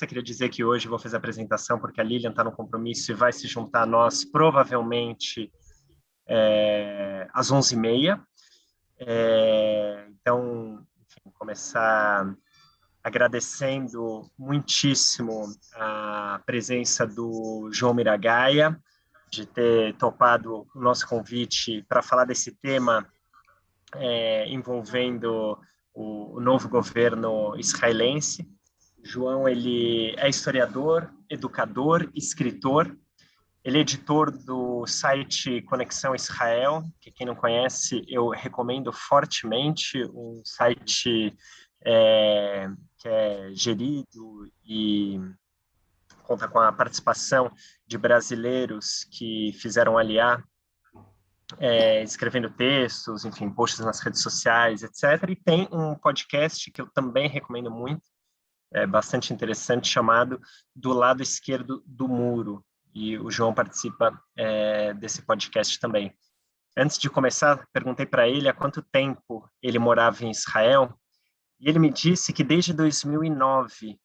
Eu queria dizer que hoje eu vou fazer a apresentação porque a Lilian está no compromisso e vai se juntar a nós provavelmente às 11h30. Então, enfim, começar agradecendo muitíssimo a presença do João Miragaia, de ter topado o nosso convite para falar desse tema envolvendo o novo governo israelense. João, ele é historiador, educador, escritor. Ele é editor do site Conexão Israel, que quem não conhece, eu recomendo fortemente, um site que é gerido e conta com a participação de brasileiros que fizeram aliar, escrevendo textos, enfim, posts nas redes sociais, etc. E tem um podcast que eu também recomendo muito, bastante interessante, chamado Do Lado Esquerdo do Muro, e o João participa desse podcast também. Antes de começar, perguntei para ele há quanto tempo ele morava em Israel, e ele me disse que desde 2009,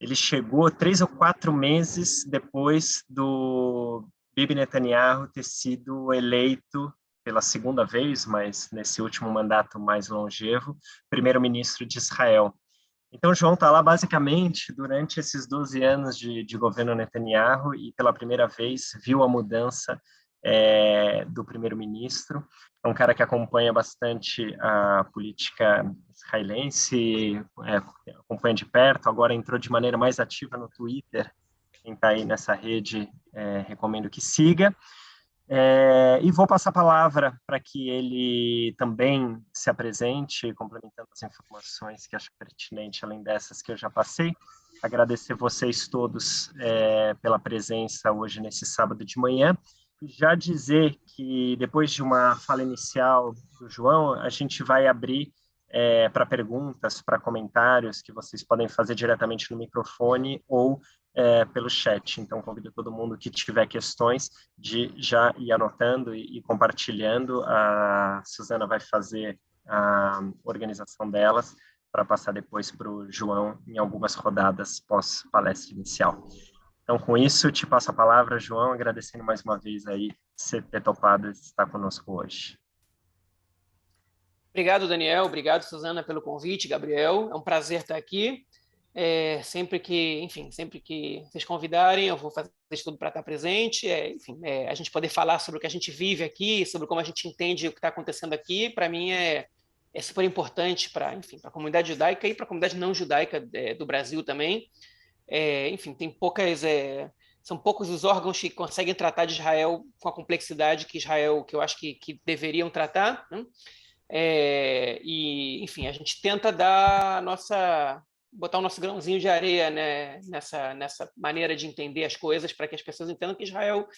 ele chegou 3 ou 4 meses depois do Bibi Netanyahu ter sido eleito pela segunda vez, mas nesse último mandato mais longevo, primeiro-ministro de Israel. Então, o João está lá basicamente durante esses 12 anos de governo Netanyahu e pela primeira vez viu a mudança do primeiro-ministro. É um cara que acompanha bastante a política israelense, acompanha de perto, agora entrou de maneira mais ativa no Twitter. Quem está aí nessa rede, recomendo que siga. E vou passar a palavra para que ele também se apresente, complementando as informações que acho pertinente, além dessas que eu já passei. Agradecer vocês todos pela presença hoje nesse sábado de manhã. E já dizer que depois de uma fala inicial do João, a gente vai abrir para perguntas, para comentários que vocês podem fazer diretamente no microfone ou pelo chat. Então, convido todo mundo que tiver questões de já ir anotando e compartilhando. A Suzana vai fazer a organização delas para passar depois para o João em algumas rodadas pós-palestra inicial. Então, com isso, te passo a palavra, João, agradecendo mais uma vez aí você ter topado estar conosco hoje. Obrigado, Daniel. Obrigado, Suzana, pelo convite, Gabriel. É um prazer estar aqui. Sempre que vocês convidarem, eu vou fazer de tudo para estar presente. A gente poder falar sobre o que a gente vive aqui, sobre como a gente entende o que está acontecendo aqui, para mim é super importante para a comunidade judaica e para a comunidade não judaica do Brasil também. São poucos os órgãos que conseguem tratar de Israel com a complexidade que eu acho que deveriam tratar, né? A gente tenta botar o nosso grãozinho de areia, né, nessa maneira de entender as coisas, para que as pessoas entendam que Israel,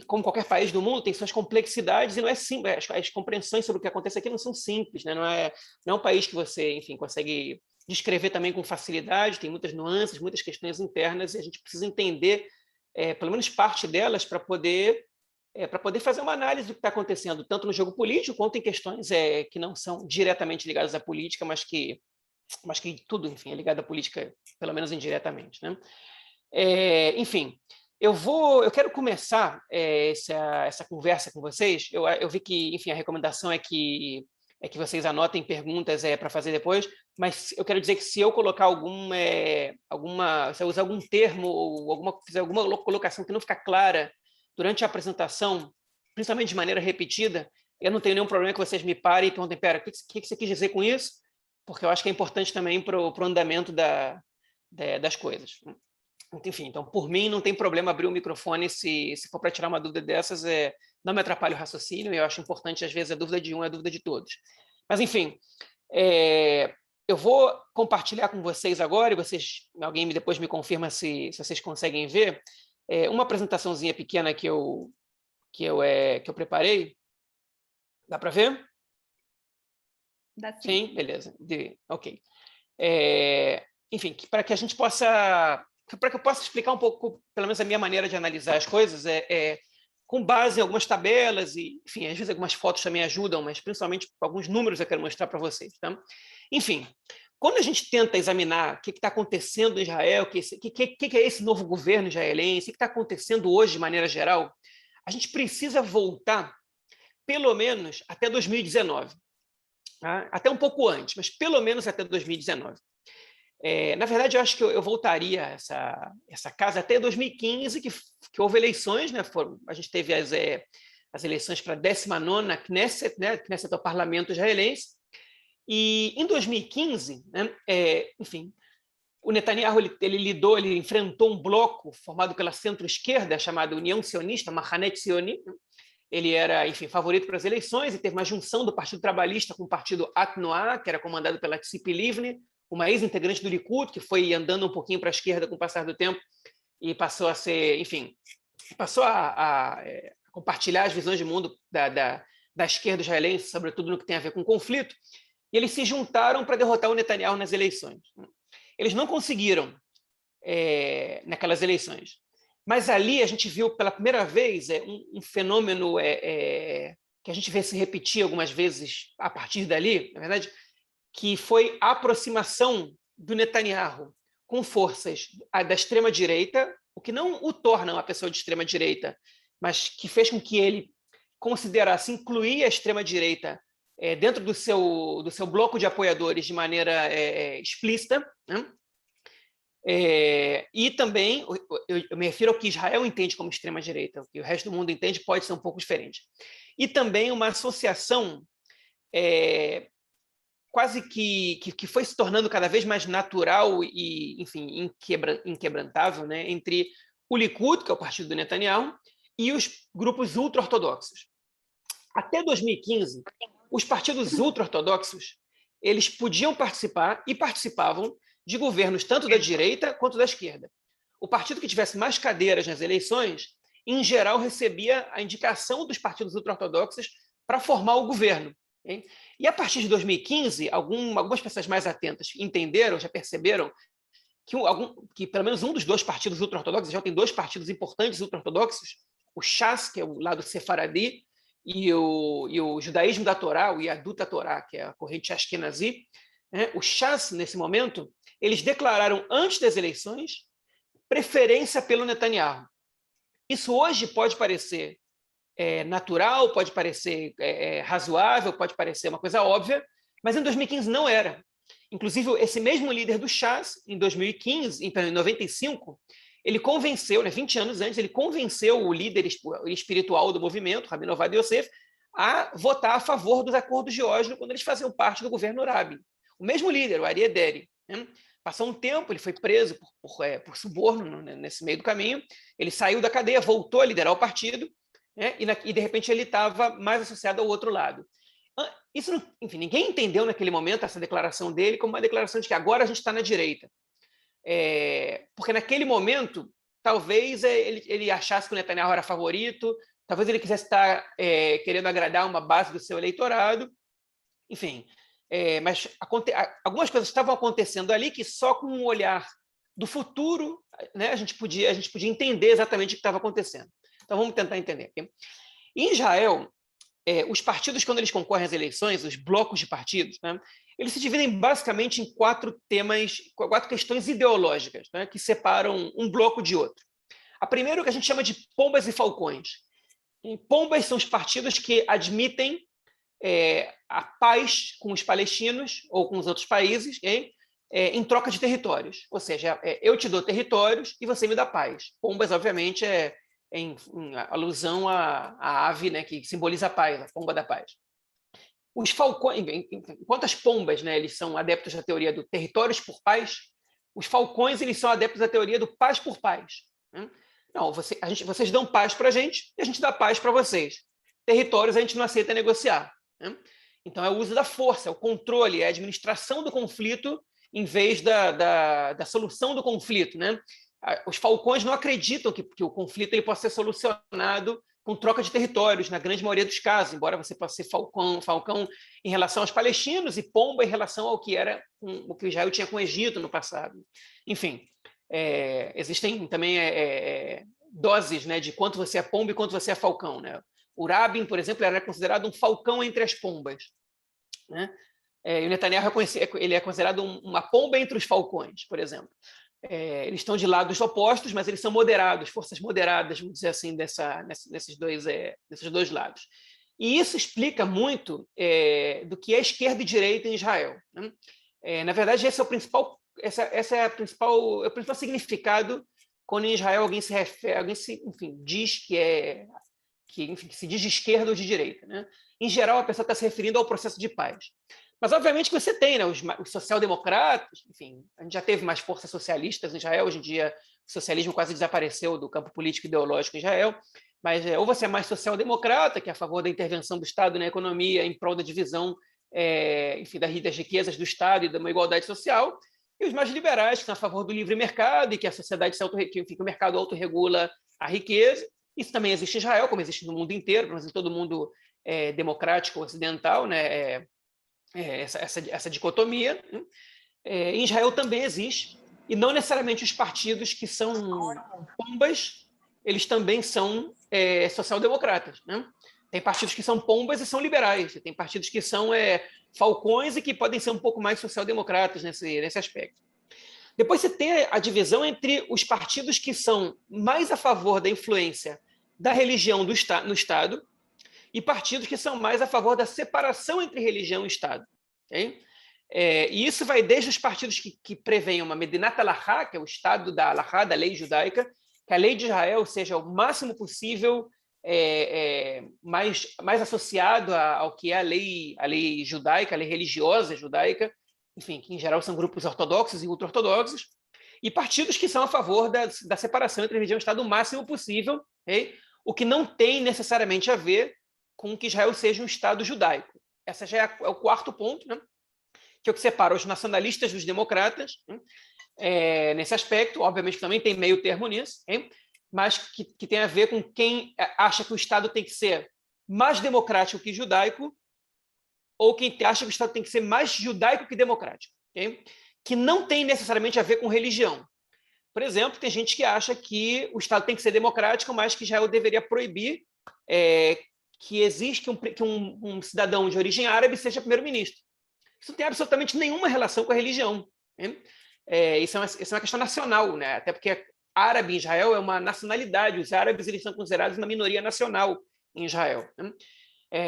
como qualquer país do mundo, tem suas complexidades e não é simples. As compreensões sobre o que acontece aqui não são simples, né? Não é um país que você, consegue descrever também com facilidade, tem muitas nuances, muitas questões internas, e a gente precisa entender pelo menos parte delas para poder fazer uma análise do que está acontecendo, tanto no jogo político, quanto em questões que não são diretamente ligadas à política, mas que tudo, é ligado à política, pelo menos indiretamente, né? Eu quero começar essa conversa com vocês. Eu vi que, a recomendação é que vocês anotem perguntas para fazer depois, mas eu quero dizer que se eu colocar se eu usar algum termo ou fizer alguma colocação que não ficar clara durante a apresentação, principalmente de maneira repetida, eu não tenho nenhum problema que vocês me parem e perguntem, pera, o que você quis dizer com isso? Porque eu acho que é importante também para o andamento das coisas. Então, por mim, não tem problema abrir o microfone se for para tirar uma dúvida dessas, não me atrapalha o raciocínio, e eu acho importante, às vezes, a dúvida de um é a dúvida de todos. Mas, eu vou compartilhar com vocês agora, e alguém depois me confirma se vocês conseguem ver, uma apresentaçãozinha pequena que eu preparei. Dá para ver? Dá sim. Sim, beleza. Ok. Para que a gente possa... Para que eu possa explicar um pouco, pelo menos a minha maneira de analisar as coisas, com base em algumas tabelas e, às vezes algumas fotos também ajudam, mas principalmente alguns números eu quero mostrar para vocês. Tá? quando a gente tenta examinar o que está acontecendo em Israel, o que é esse novo governo israelense, o que está acontecendo hoje de maneira geral, a gente precisa voltar pelo menos até 2019. Tá? Até um pouco antes, mas pelo menos até 2019. Na verdade, eu acho que eu voltaria essa casa até 2015, que houve eleições, né? A gente teve as eleições para a 19ª Knesset, né? Knesset é o parlamento israelense, e em 2015, né? Enfim, o Netanyahu ele enfrentou um bloco formado pela centro-esquerda, chamado União Sionista, Mahanet Zioni. Ele era, enfim, favorito para as eleições e teve uma junção do Partido Trabalhista com o Partido Atnoa, que era comandado pela Tzipi Livni, uma ex-integrante do Likud, que foi andando um pouquinho para a esquerda com o passar do tempo e passou a ser, enfim, passou a compartilhar as visões de mundo da esquerda israelense, sobretudo no que tem a ver com conflito, e eles se juntaram para derrotar o Netanyahu nas eleições. Eles não conseguiram naquelas eleições. Mas ali a gente viu pela primeira vez um fenômeno que a gente vê se repetir algumas vezes a partir dali, na verdade, que foi a aproximação do Netanyahu com forças da extrema-direita, o que não o torna uma pessoa de extrema-direita, mas que fez com que ele considerasse incluir a extrema-direita dentro do seu bloco de apoiadores de maneira explícita, né? E também, eu me refiro ao que Israel entende como extrema-direita, o que o resto do mundo entende pode ser um pouco diferente. E também uma associação quase que foi se tornando cada vez mais natural e, enfim, inquebrantável, né, entre o Likud, que é o partido do Netanyahu, e os grupos ultra-ortodoxos. Até 2015, os partidos ultra-ortodoxos eles podiam participar e participavam de governos tanto da direita quanto da esquerda. O partido que tivesse mais cadeiras nas eleições, em geral, recebia a indicação dos partidos ultra-ortodoxos para formar o governo. Okay? E a partir de 2015, algumas pessoas mais atentas entenderam, já perceberam, que pelo menos um dos dois partidos ultra-ortodoxos, já tem dois partidos importantes ultra-ortodoxos, o Shas, que é o lado sefaradi, e o judaísmo da Torá, o Yadut da Torá, que é a corrente Ashkenazi, né? O Shas, nesse momento, eles declararam antes das eleições preferência pelo Netanyahu. Isso hoje pode parecer natural, pode parecer razoável, pode parecer uma coisa óbvia, mas em 2015 não era. Inclusive, esse mesmo líder do Shas, em 2015, então em 95, ele convenceu, 20 anos antes, ele convenceu o líder espiritual do movimento, Rabbi Ovadia Yosef, a votar a favor dos acordos de Oslo quando eles faziam parte do governo Rabin. O mesmo líder, o Aryeh Deri, né? Passou um tempo, ele foi preso por suborno nesse meio do caminho, ele saiu da cadeia, voltou a liderar o partido, né? E de repente ele estava mais associado ao outro lado. Isso, enfim, ninguém entendeu naquele momento essa declaração dele como uma declaração de que agora a gente está na direita. Porque naquele momento, talvez ele achasse que o Netanyahu era favorito, talvez ele quisesse estar querendo agradar uma base do seu eleitorado, enfim. Mas algumas coisas estavam acontecendo ali que só com um olhar do futuro, né, a gente podia entender exatamente o que estava acontecendo. Então vamos tentar entender. Em Israel, os partidos, quando eles concorrem às eleições, os blocos de partidos, né, eles se dividem basicamente em quatro questões ideológicas, né, que separam um bloco de outro. A primeira é o que a gente chama de pombas e falcões. E pombas são os partidos que admitem a paz com os palestinos ou com os outros países em troca de territórios. Ou seja, eu te dou territórios e você me dá paz. Pombas, obviamente, em alusão à ave, né, que simboliza a paz, a pomba da paz. Os falcões, enquanto as pombas, né, eles são adeptos da teoria do territórios por paz, os falcões eles são adeptos da teoria do paz por paz. Né? Não, vocês dão paz para a gente e a gente dá paz para vocês. Territórios a gente não aceita negociar. Né? Então, é o uso da força, é o controle, é a administração do conflito em vez da solução do conflito. Né? Os falcões não acreditam que o conflito ele possa ser solucionado com troca de territórios, na grande maioria dos casos, embora você possa ser falcão em relação aos palestinos e pomba em relação ao que era o que Israel tinha com o Egito no passado. Enfim, existem também doses, né, de quanto você é pomba e quanto você é falcão. Né? O Rabin, por exemplo, era considerado um falcão entre as pombas. Né? E o Netanyahu ele é considerado uma pomba entre os falcões, por exemplo. Eles estão de lados opostos, mas eles são moderados, forças moderadas, vamos dizer assim, nesses dois lados. E isso explica muito do que é esquerda e direita em Israel, né? Na verdade, esse é o principal significado quando em Israel alguém se refere, diz que se diz de esquerda ou de direita, né? Em geral, a pessoa está se referindo ao processo de paz. Mas, obviamente, que você tem, né, os social-democratas, enfim, a gente já teve mais forças socialistas em Israel, hoje em dia o socialismo quase desapareceu do campo político e ideológico em Israel, mas ou você é mais social-democrata, que é a favor da intervenção do Estado na economia em prol da divisão das riquezas do Estado e de uma igualdade social, e os mais liberais, que são a favor do livre mercado e que a sociedade que o mercado autorregula a riqueza. Isso também existe em Israel, como existe no mundo inteiro, mas em todo mundo democrático ocidental, né? Essa dicotomia. Em Israel também existe, e não necessariamente os partidos que são pombas, eles também são social-democratas, né? Tem partidos que são pombas e são liberais, tem partidos que são falcões e que podem ser um pouco mais social-democratas nesse aspecto. Depois você tem a divisão entre os partidos que são mais a favor da influência da religião no Estado e partidos que são mais a favor da separação entre religião e Estado. Okay? E isso vai desde os partidos que preveem uma Medinat Halachá, que é o Estado da Halachá, da lei judaica, que a lei de Israel seja o máximo possível mais associado ao que é a lei judaica, a lei religiosa judaica, enfim, que em geral são grupos ortodoxos e ultra-ortodoxos, e partidos que são a favor da separação entre religião e Estado o máximo possível, okay? O que não tem necessariamente a ver com que Israel seja um Estado judaico. Esse já é o quarto ponto, né? Que é o que separa os nacionalistas dos democratas, né? Nesse aspecto. Obviamente que também tem meio termo nisso, hein? Mas que tem a ver com quem acha que o Estado tem que ser mais democrático que judaico, ou quem acha que o Estado tem que ser mais judaico que democrático, okay? Que não tem necessariamente a ver com religião. Por exemplo, tem gente que acha que o Estado tem que ser democrático, mas que Israel deveria proibir que existe que um cidadão de origem árabe seja primeiro-ministro. Isso não tem absolutamente nenhuma relação com a religião, né? Isso é uma questão nacional, né? Até porque árabe em Israel é uma nacionalidade. Os árabes eles são considerados uma minoria nacional em Israel, né?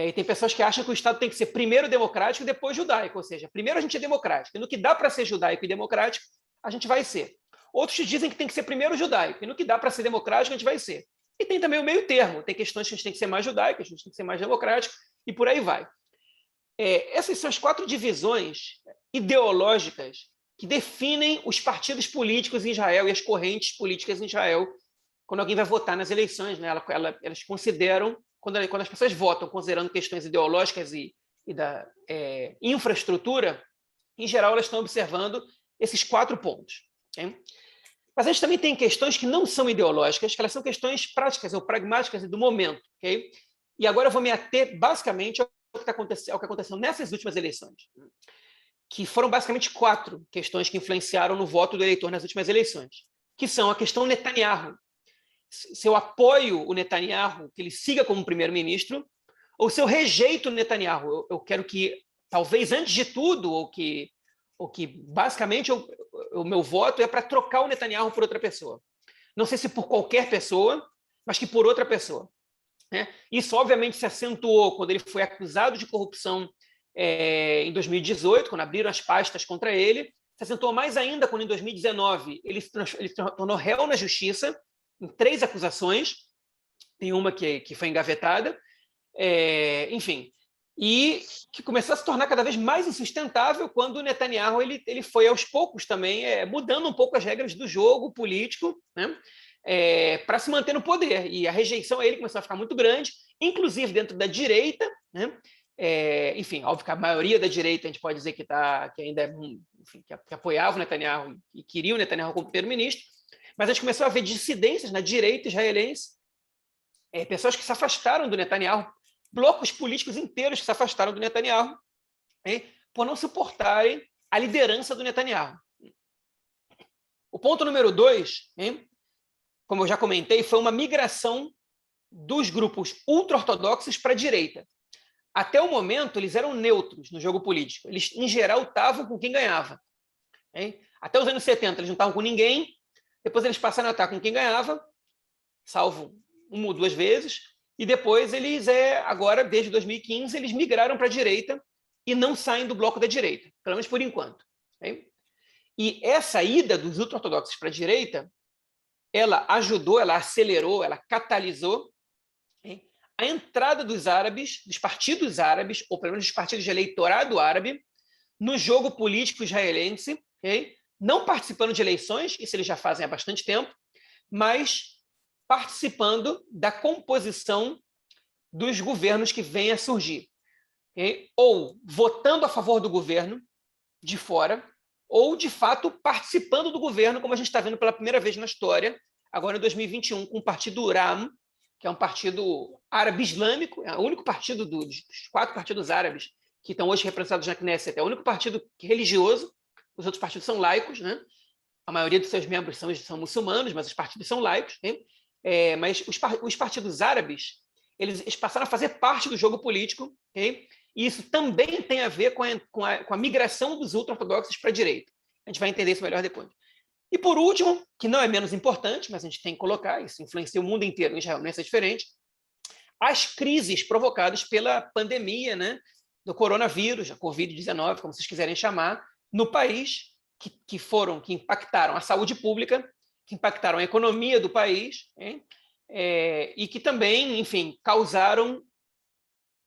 E tem pessoas que acham que o Estado tem que ser primeiro democrático e depois judaico, ou seja, primeiro a gente é democrático, e no que dá para ser judaico e democrático, a gente vai ser. Outros dizem que tem que ser primeiro judaico, e no que dá para ser democrático, a gente vai ser. E tem também o meio termo, tem questões que a gente tem que ser mais judaico, a gente tem que ser mais democrático, e por aí vai. Essas são as 4 divisões ideológicas que definem os partidos políticos em Israel e as correntes políticas em Israel quando alguém vai votar nas eleições, né? Elas consideram, quando as pessoas votam considerando questões ideológicas e da infraestrutura, em geral elas estão observando esses 4 pontos. Okay? Mas a gente também tem questões que não são ideológicas, que elas são questões práticas ou pragmáticas do momento. Okay? E agora eu vou me ater basicamente ao que aconteceu nessas últimas eleições, que foram basicamente 4 questões que influenciaram no voto do eleitor nas últimas eleições, que são a questão Netanyahu. Se eu apoio o Netanyahu, que ele siga como primeiro-ministro, ou se eu rejeito o Netanyahu, eu quero que, talvez antes de tudo, ou que basicamente o meu voto é para trocar o Netanyahu por outra pessoa. Não sei se por qualquer pessoa, mas que por outra pessoa. Né? Isso, obviamente, se acentuou quando ele foi acusado de corrupção em 2018, quando abriram as pastas contra ele. Se acentuou mais ainda quando, em 2019, ele se tornou réu na justiça, em 3 acusações, tem uma que foi engavetada, enfim, e que começou a se tornar cada vez mais insustentável quando o Netanyahu ele foi aos poucos também mudando um pouco as regras do jogo político, né? Para se manter no poder, e a rejeição a ele começou a ficar muito grande, inclusive dentro da direita, né? Enfim, óbvio que a maioria da direita a gente pode dizer que ainda que apoiava o Netanyahu e queria o Netanyahu como primeiro-ministro, mas a gente começou a ver dissidências na direita israelense, pessoas que se afastaram do Netanyahu, blocos políticos inteiros que se afastaram do Netanyahu, por não suportarem a liderança do Netanyahu. O ponto número 2, como eu já comentei, foi uma migração dos grupos ultra-ortodoxos para a direita. até o momento, eles eram neutros no jogo político. Eles, em geral, estavam com quem ganhava. Hein? Até os anos 70, eles não estavam com ninguém. Depois, eles passaram a estar com quem ganhava, salvo uma ou duas vezes. E depois, eles, agora, desde 2015, eles migraram para a direita e não saem do bloco da direita, pelo menos por enquanto. Hein? E essa ida dos ultra-ortodoxos para a direita, ela ajudou, ela acelerou, ela catalisou, hein, a entrada dos árabes, dos partidos árabes, ou pelo menos dos partidos de eleitorado árabe, no jogo político israelense, okay? Não participando de eleições, isso eles já fazem há bastante tempo, mas participando da composição dos governos que vêm a surgir. Okay? Ou votando a favor do governo de fora, ou, de fato, participando do governo, como a gente está vendo pela primeira vez na história, agora em 2021, com o partido RAM, que é um partido árabe-islâmico, é o único partido dos 4 partidos árabes que estão hoje representados na Knesset, é o único partido religioso, os outros partidos são laicos, né? A maioria dos seus membros são muçulmanos, mas os partidos são laicos. Né? Mas os partidos árabes, eles passaram a fazer parte do jogo político, okay? E isso também tem a ver com a migração dos ultra-ortodoxos para a direita. A gente vai entender isso melhor depois. E, por último, que não é menos importante, mas a gente tem que colocar, isso influencia o mundo inteiro, em Israel não é diferente, as crises provocadas pela pandemia, né, do coronavírus, a Covid-19, como vocês quiserem chamar, no país, que impactaram a saúde pública, que impactaram a economia do país, hein? E que também, enfim, causaram,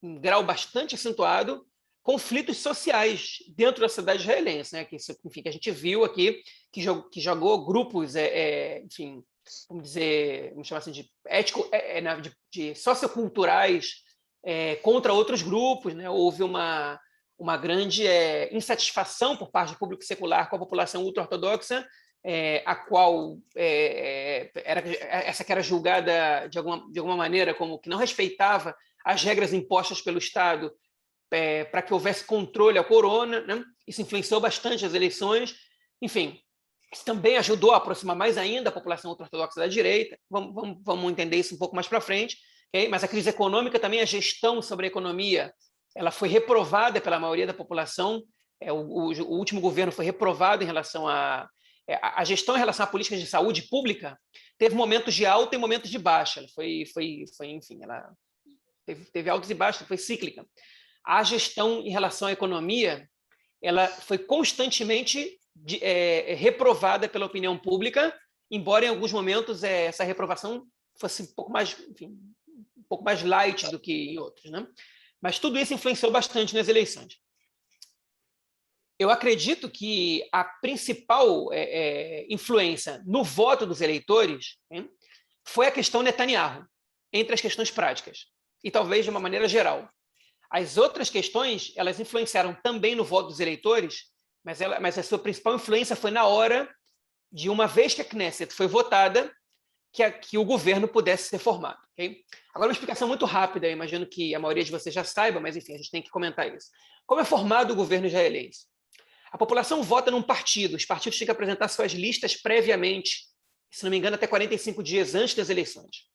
em grau bastante acentuado, conflitos sociais dentro da sociedade israelense, né? Enfim, que a gente viu aqui, que jogou grupos, enfim, vamos chamar assim, de socioculturais contra outros grupos, né? Houve uma grande insatisfação por parte do público secular com a população ultra-ortodoxa, a qual essa que era julgada de alguma maneira como que não respeitava as regras impostas pelo Estado para que houvesse controle ao corona, né? Isso influenciou bastante as eleições. Enfim, isso também ajudou a aproximar mais ainda a população ultra-ortodoxa da direita. Vamos entender isso um pouco mais para frente. Okay? Mas a crise econômica também, a gestão sobre a economia, ela foi reprovada pela maioria da população. O último governo foi reprovado em relação a gestão em relação à política de saúde pública. Teve momentos de alta e momentos de baixa. Ela enfim, ela teve altos e baixos, foi cíclica. A gestão em relação à economia, ela foi constantemente reprovada pela opinião pública, embora em alguns momentos essa reprovação fosse um pouco mais light do que em outros, né? Mas tudo isso influenciou bastante nas eleições. Eu acredito que a principal influência no voto dos eleitores, hein, foi a questão Netanyahu, entre as questões práticas, e talvez de uma maneira geral. As outras questões, elas influenciaram também no voto dos eleitores, mas a sua principal influência foi na hora de, uma vez que a Knesset foi votada, que o governo pudesse ser formado. Okay? Agora, uma explicação muito rápida, eu imagino que a maioria de vocês já saiba, mas, enfim, a gente tem que comentar isso. Como é formado o governo israelense? A população vota num partido, os partidos têm que apresentar suas listas previamente, se não me engano, até 45 dias antes das eleições.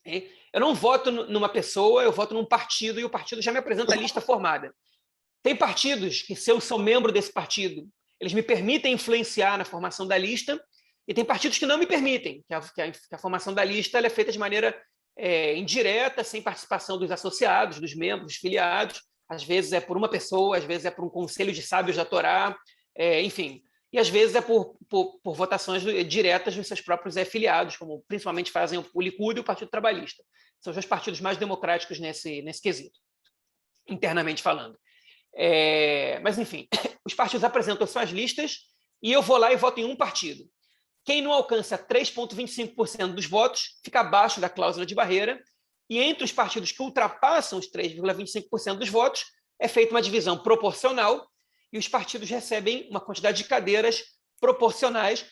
Okay? Eu não voto numa pessoa, eu voto num partido e o partido já me apresenta a lista formada. Tem partidos que, se eu sou membro desse partido, eles me permitem influenciar na formação da lista, e tem partidos que não me permitem, que a formação da lista ela é feita de maneira indireta, sem participação dos associados, dos membros, dos filiados. Às vezes é por uma pessoa, às vezes é por um conselho de sábios da Torá, enfim. E às vezes é por votações diretas dos seus próprios filiados, como principalmente fazem o Likud e o Partido Trabalhista. São os dois partidos mais democráticos nesse quesito, internamente falando. Mas, enfim, os partidos apresentam suas listas e eu vou lá e voto em um partido. Quem não alcança 3,25% dos votos fica abaixo da cláusula de barreira, e entre os partidos que ultrapassam os 3,25% dos votos é feita uma divisão proporcional e os partidos recebem uma quantidade de cadeiras proporcionais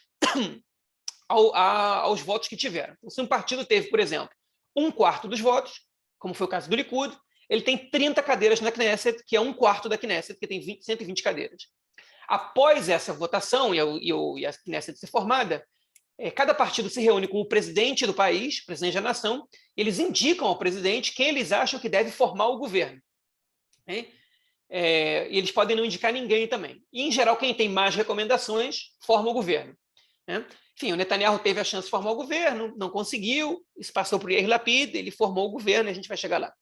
aos votos que tiveram. Então, se um partido teve, por exemplo, 1/4 dos votos, como foi o caso do Likud, ele tem 30 cadeiras na Knesset, que é 1/4 da Knesset, que tem 120 cadeiras. Após essa votação e a Knesset ser formada, cada partido se reúne com o presidente do país, presidente da nação, e eles indicam ao presidente quem eles acham que deve formar o governo. Okay? E eles podem não indicar ninguém também. E, em geral, quem tem mais recomendações forma o governo. Né? Enfim, o Netanyahu teve a chance de formar o governo, não conseguiu, isso passou para o Yair Lapid, ele formou o governo e a gente vai chegar lá.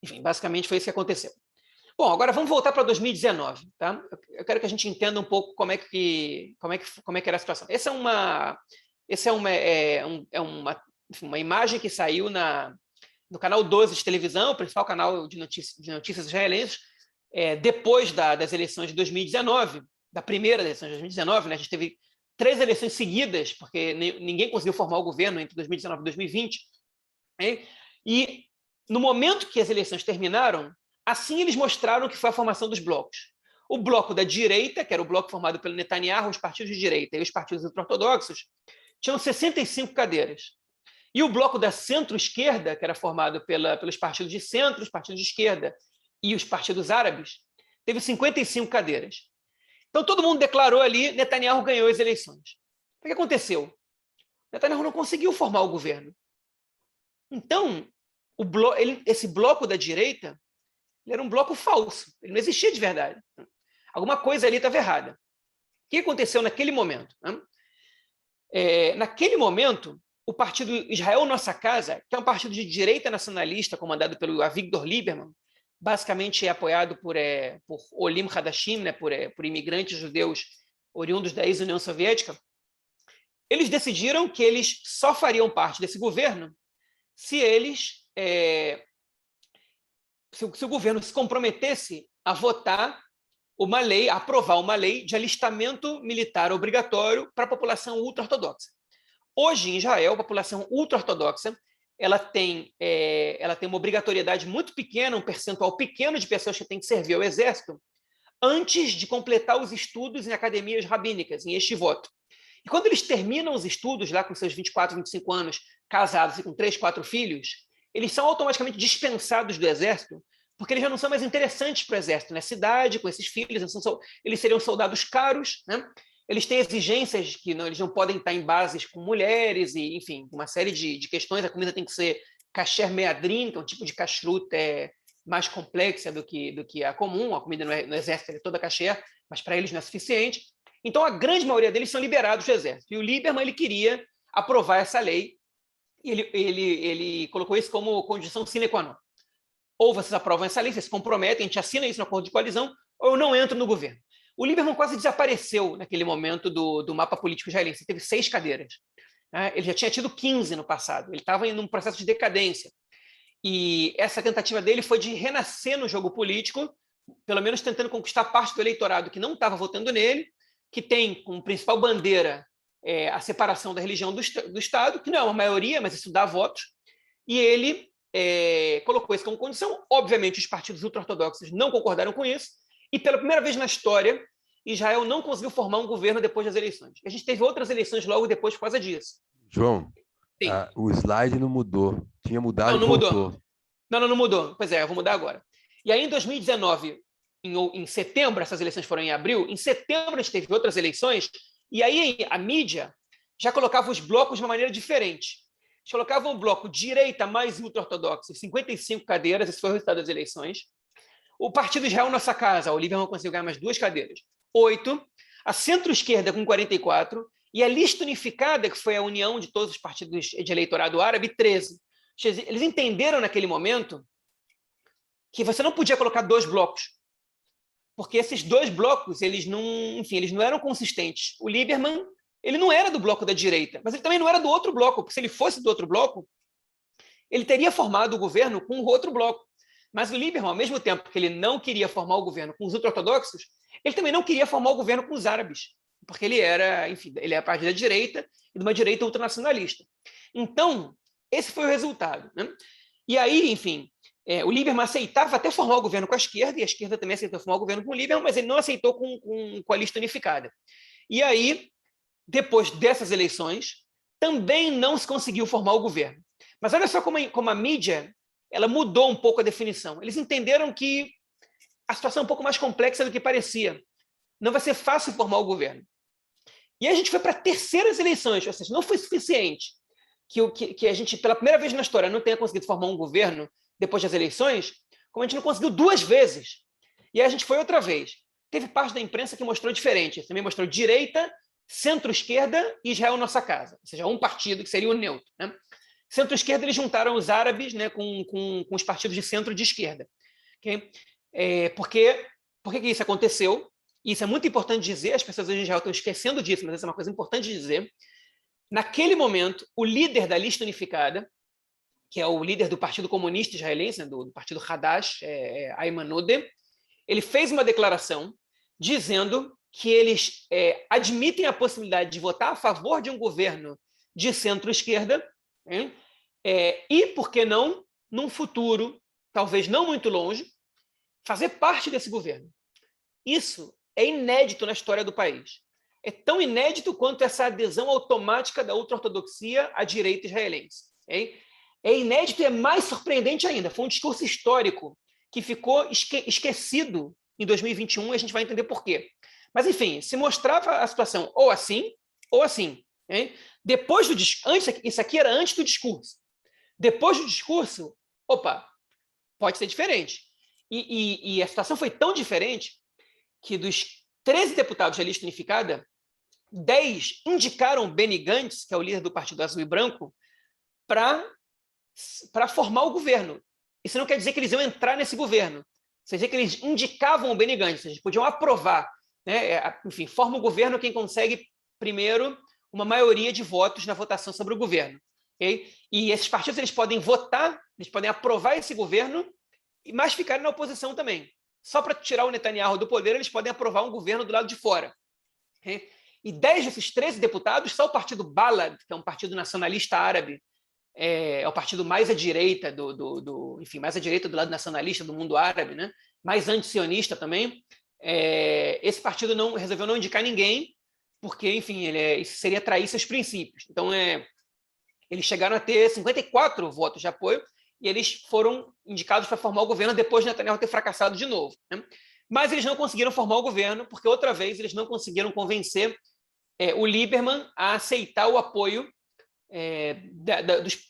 Enfim, basicamente foi isso que aconteceu. Bom, agora vamos voltar para 2019. Tá? Eu quero que a gente entenda um pouco como é que era a situação. Essa é uma imagem que saiu no canal 12 de televisão, o principal canal de notícias israelenses, depois das eleições de 2019, da primeira eleição de 2019, né? A gente teve 3 eleições seguidas, porque ninguém conseguiu formar o governo entre 2019 e 2020. Né? E no momento que as eleições terminaram, assim eles mostraram que foi a formação dos blocos. O bloco da direita, que era o bloco formado pelo Netanyahu, os partidos de direita e os partidos ultra-ortodoxos, tinham 65 cadeiras. E o bloco da centro-esquerda, que era formado pelos partidos de centro, os partidos de esquerda e os partidos árabes, teve 55 cadeiras. Então, todo mundo declarou ali, Netanyahu ganhou as eleições. O que aconteceu? Netanyahu não conseguiu formar o governo. Então, esse bloco da direita ele era um bloco falso, ele não existia de verdade. Alguma coisa ali estava errada. O que aconteceu naquele momento? Naquele momento, o partido Israel Nossa Casa, que é um partido de direita nacionalista comandado pelo Avigdor Lieberman, basicamente é apoiado por Olim Hadashim, né, por imigrantes judeus oriundos da ex-União Soviética, eles decidiram que eles só fariam parte desse governo se o governo se comprometesse a votar uma lei, a aprovar uma lei de alistamento militar obrigatório para a população ultra-ortodoxa. Hoje, em Israel, a população ultra-ortodoxa ela tem uma obrigatoriedade muito pequena, um percentual pequeno de pessoas que têm que servir ao exército, antes de completar os estudos em academias rabínicas, em yeshivot. E quando eles terminam os estudos, lá com seus 24, 25 anos, casados e com 3, 4 filhos, eles são automaticamente dispensados do exército, porque eles já não são mais interessantes para o exército. Na cidade, com esses filhos, eles seriam soldados caros, né? Eles têm exigências que eles não podem estar em bases com mulheres, e, enfim, uma série de questões. A comida tem que ser kasher meadrin, que é um tipo de kashrut mais complexa do que a comum. A comida no exército é toda kasher, mas para eles não é suficiente. Então, a grande maioria deles são liberados do exército. E o Lieberman ele queria aprovar essa lei, e ele colocou isso como condição sine qua non. Ou vocês aprovam essa lei, vocês se comprometem, a gente assina isso no acordo de coalizão, ou eu não entro no governo. O Lieberman quase desapareceu naquele momento do mapa político israelense. Ele teve 6 cadeiras. Né? Ele já tinha tido 15 no passado. Ele estava em um processo de decadência. E essa tentativa dele foi de renascer no jogo político, pelo menos tentando conquistar parte do eleitorado que não estava votando nele, que tem como principal bandeira a separação da religião do Estado, que não é uma maioria, mas isso dá votos. E ele colocou isso como condição. Obviamente, os partidos ultra-ortodoxos não concordaram com isso, e pela primeira vez na história, Israel não conseguiu formar um governo depois das eleições. A gente teve outras eleições logo depois por causa disso. João, o slide não mudou. Tinha mudado não voltou. Mudou. Não mudou. Pois é, eu vou mudar agora. E aí, em 2019, em setembro, essas eleições foram em abril, em setembro a gente teve outras eleições, e aí a mídia já colocava os blocos de uma maneira diferente. Eles colocavam o bloco direita mais ultra-ortodoxo, 55 cadeiras, esse foi o resultado das eleições. O Partido Israel Nossa Casa, o Lieberman conseguiu ganhar mais 2 cadeiras, 8. A centro-esquerda com 44. E a lista unificada, que foi a união de todos os partidos de eleitorado árabe, 13. Eles entenderam naquele momento que você não podia colocar 2 blocos, porque esses 2 blocos eles não eram consistentes. O Lieberman ele não era do bloco da direita, mas ele também não era do outro bloco, porque se ele fosse do outro bloco, ele teria formado o governo com o outro bloco. Mas o Lieberman, ao mesmo tempo que ele não queria formar o governo com os ultra-ortodoxos, ele também não queria formar o governo com os árabes, porque ele era a parte da direita e de uma direita ultranacionalista. Então, esse foi o resultado. Né? E aí, enfim, o Lieberman aceitava até formar o governo com a esquerda, e a esquerda também aceitou formar o governo com o Lieberman, mas ele não aceitou com a lista unificada. E aí, depois dessas eleições, também não se conseguiu formar o governo. Mas olha só como a mídia ela mudou um pouco a definição. Eles entenderam que a situação é um pouco mais complexa do que parecia. Não vai ser fácil formar o governo. E aí a gente foi para terceiras eleições, ou seja, não foi suficiente que a gente, pela primeira vez na história, não tenha conseguido formar um governo depois das eleições, como a gente não conseguiu 2 vezes. E aí a gente foi outra vez. Teve parte da imprensa que mostrou diferente. Também mostrou direita, centro-esquerda e Israel Nossa Casa. Ou seja, um partido que seria o neutro. Né? Centro-esquerda, eles juntaram os árabes, né, com os partidos de centro e de esquerda. Okay? Por que isso aconteceu? Isso é muito importante dizer, as pessoas hoje em Israel estão esquecendo disso, mas essa é uma coisa importante de dizer. Naquele momento, o líder da lista unificada, que é o líder do Partido Comunista Israelense, né, do Partido Hadash, Ayman Odeh, ele fez uma declaração dizendo que eles admitem a possibilidade de votar a favor de um governo de centro-esquerda, e, por que não, num futuro, talvez não muito longe, fazer parte desse governo. Isso é inédito na história do país. É tão inédito quanto essa adesão automática da ultra-ortodoxia à direita israelense. É inédito e é mais surpreendente ainda. Foi um discurso histórico que ficou esquecido em 2021, e a gente vai entender por quê. Mas, enfim, se mostrava a situação ou assim, ou assim. Depois do antes, isso aqui era antes do discurso. Depois do discurso, opa, pode ser diferente. E a situação foi tão diferente que dos 13 deputados da lista unificada, 10 indicaram Benny Gantz, que é o líder do Partido Azul e Branco, para formar o governo. Isso não quer dizer que eles iam entrar nesse governo. Isso quer dizer que eles indicavam o Benny Gantz, eles podiam aprovar. Né? Enfim, forma o governo quem consegue, primeiro, uma maioria de votos na votação sobre o governo. Okay? E esses partidos eles podem votar, eles podem aprovar esse governo, mas ficarem na oposição também. Só para tirar o Netanyahu do poder, eles podem aprovar um governo do lado de fora. Okay? E 10 desses 13 deputados, só o partido Balad, que é um partido nacionalista árabe, é o partido mais à direita enfim, mais à direita do lado nacionalista do mundo árabe, né? Mais anti-sionista também. Esse partido resolveu não indicar ninguém, porque, enfim, isso seria trair seus princípios. Então, eles chegaram a ter 54 votos de apoio, e eles foram indicados para formar o governo depois de Netanyahu ter fracassado de novo. Né? Mas eles não conseguiram formar o governo, porque outra vez eles não conseguiram convencer o Lieberman a aceitar o apoio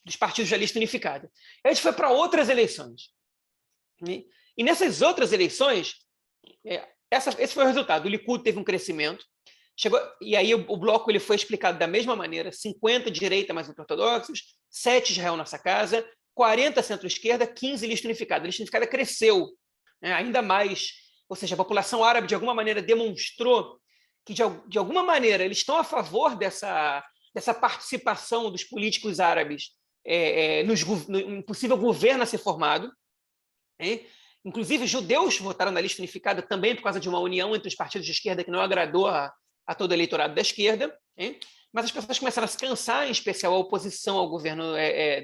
dos partidos da lista unificada. A gente foi para outras eleições. Né? E nessas outras eleições, esse foi o resultado. O Likud teve um crescimento, e aí o bloco ele foi explicado da mesma maneira: 50 direita mais ortodoxos, 7 Israel Nossa Casa, 40 centro-esquerda, 15 lista unificada. A lista unificada cresceu ainda mais, ou seja, a população árabe de alguma maneira demonstrou que de alguma maneira eles estão a favor dessa participação dos políticos árabes no possível governo a ser formado. Inclusive, judeus votaram na lista unificada também por causa de uma união entre os partidos de esquerda que não agradou a todo o eleitorado da esquerda. Mas as pessoas começaram a se cansar, em especial a oposição ao governo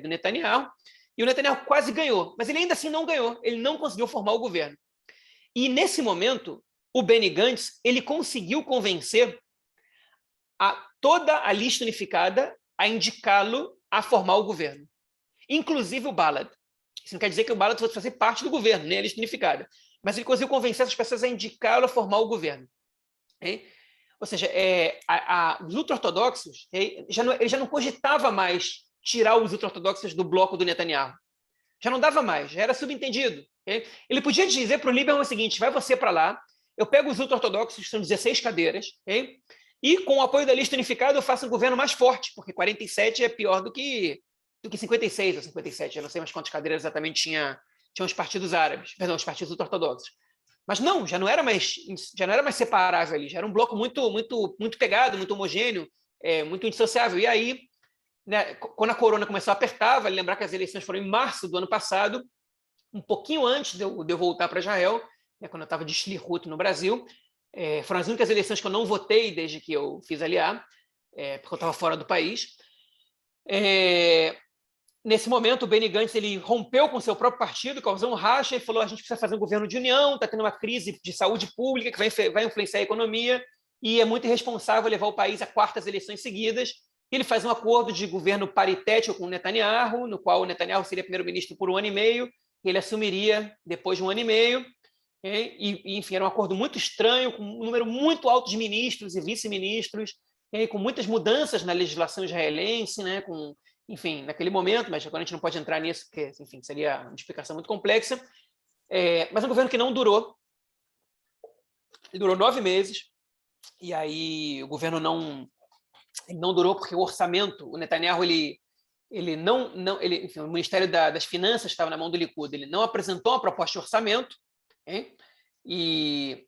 do Netanyahu, e o Netanyahu quase ganhou, mas ele ainda assim não ganhou, ele não conseguiu formar o governo. E, nesse momento, o Benny Gantz ele conseguiu convencer toda a lista unificada a indicá-lo a formar o governo, inclusive o Balad. Isso não quer dizer que o Balad fosse fazer parte do governo, nem a lista unificada, mas ele conseguiu convencer essas pessoas a indicá-lo a formar o governo. Ou seja, os ultra-ortodoxos, ele já não cogitava mais tirar os ultra-ortodoxos do bloco do Netanyahu. Já não dava mais, já era subentendido. Ele podia dizer para o Lieberman o seguinte: vai você para lá, eu pego os ultra-ortodoxos, que são 16 cadeiras, e com o apoio da lista unificada eu faço um governo mais forte, porque 47 é pior do que 56 ou 57, eu não sei mais quantas cadeiras exatamente tinham os partidos árabes, perdão, os partidos ultra-ortodoxos. Mas não, já não era mais separável ali, já era um bloco muito, muito, muito pegado, muito homogêneo, muito indissociável. E aí, né, quando a corona começou a apertar, vale lembrar que as eleições foram em março do ano passado, um pouquinho antes de eu voltar para Israel, né, quando eu estava de Shlichut no Brasil. Foram as únicas eleições que eu não votei desde que eu fiz aliá, porque eu estava fora do país. Nesse momento, o Benny Gantz ele rompeu com o seu próprio partido, causou um racha, e falou: a gente precisa fazer um governo de união, está tendo uma crise de saúde pública que vai influenciar a economia, e é muito irresponsável levar o país a 4ª eleições seguidas. Ele faz um acordo de governo paritético com o Netanyahu, no qual o Netanyahu seria primeiro-ministro por 1 ano e meio, e ele assumiria depois de 1 ano e meio. E, enfim, era um acordo muito estranho, com um número muito alto de ministros e vice-ministros, com muitas mudanças na legislação israelense, né, enfim, naquele momento, mas agora a gente não pode entrar nisso, porque, enfim, seria uma explicação muito complexa. Mas é um governo que não durou. Ele durou 9 meses, e aí o governo não durou porque o orçamento, o Netanyahu, enfim, o Ministério das Finanças estava na mão do Likud, ele não apresentou uma proposta de orçamento, hein? E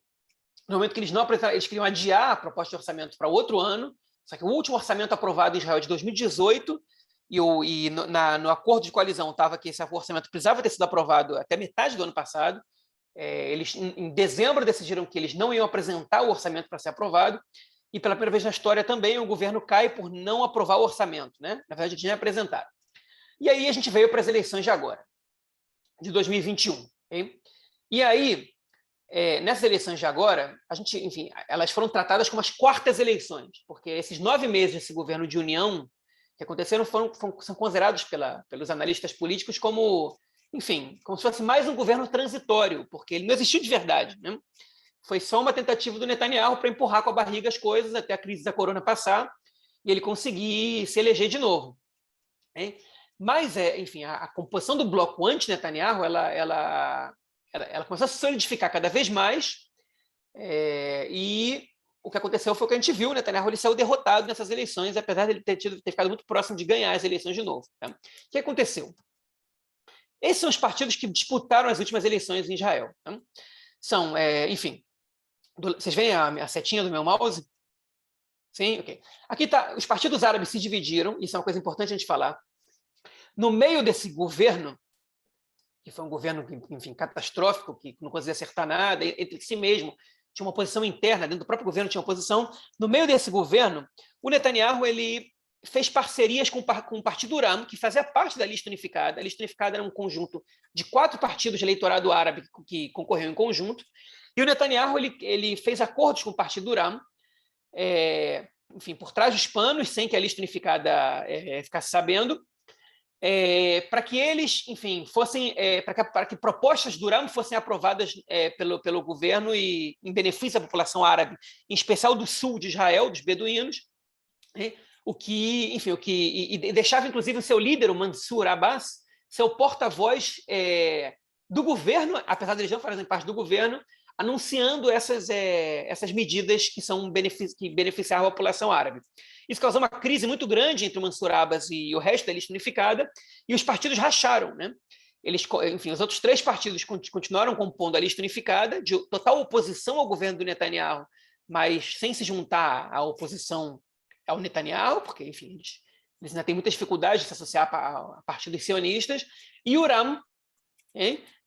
no momento que eles não apresentaram, eles queriam adiar a proposta de orçamento para outro ano, só que o último orçamento aprovado em Israel é de 2018, no acordo de coalizão estava que esse orçamento precisava ter sido aprovado até metade do ano passado. Eles, em dezembro, decidiram que eles não iam apresentar o orçamento para ser aprovado, e pela primeira vez na história também o governo cai por não aprovar o orçamento, né? Na verdade, eles nem apresentaram. E aí a gente veio para as eleições de agora, de 2021. Okay? E aí, nessas eleições de agora, enfim, elas foram tratadas como as quartas eleições, porque esses 9 meses desse governo de união que aconteceram são considerados pelos analistas políticos como, enfim, como se fosse mais um governo transitório, porque ele não existiu de verdade, né? Foi só uma tentativa do Netanyahu para empurrar com a barriga as coisas até a crise da corona passar e ele conseguir se eleger de novo. Hein? Mas, enfim, a composição do bloco anti-Netanyahu ela começou a se solidificar cada vez mais, e o que aconteceu foi o que a gente viu: o Netanyahu ele saiu derrotado nessas eleições, apesar de ele ter ficado muito próximo de ganhar as eleições de novo. Tá? O que aconteceu? Esses são os partidos que disputaram as últimas eleições em Israel. Tá? São, enfim, vocês veem a setinha do meu mouse? Sim? Ok. Aqui está, os partidos árabes se dividiram, isso é uma coisa importante a gente falar. No meio desse governo, que foi um governo, enfim, catastrófico, que não conseguia acertar nada, entre si mesmo, tinha uma oposição interna, dentro do próprio governo tinha oposição. No meio desse governo, o Netanyahu ele fez parcerias com o Partido Uram, que fazia parte da Lista Unificada. A Lista Unificada era um conjunto de 4 partidos de eleitorado árabe que concorriam em conjunto, e o Netanyahu ele fez acordos com o Partido Uram, enfim, por trás dos panos, sem que a Lista Unificada ficasse sabendo, para que eles, enfim, fossem, para que propostas do Uram fossem aprovadas pelo governo e em benefício da população árabe, em especial do sul de Israel, dos beduínos, e deixava inclusive o seu líder, o Mansur Abbas, seu porta-voz do governo, apesar de eles não fazerem parte do governo, anunciando essas medidas que beneficiavam a população árabe. Isso causou uma crise muito grande entre o Mansur Abbas e o resto da Lista Unificada, e os partidos racharam, né? Enfim, os outros 3 partidos continuaram compondo a Lista Unificada, de total oposição ao governo do Netanyahu, mas sem se juntar à oposição ao Netanyahu, porque, enfim, eles ainda têm muita dificuldade de se associar a partidos sionistas, e o Uram,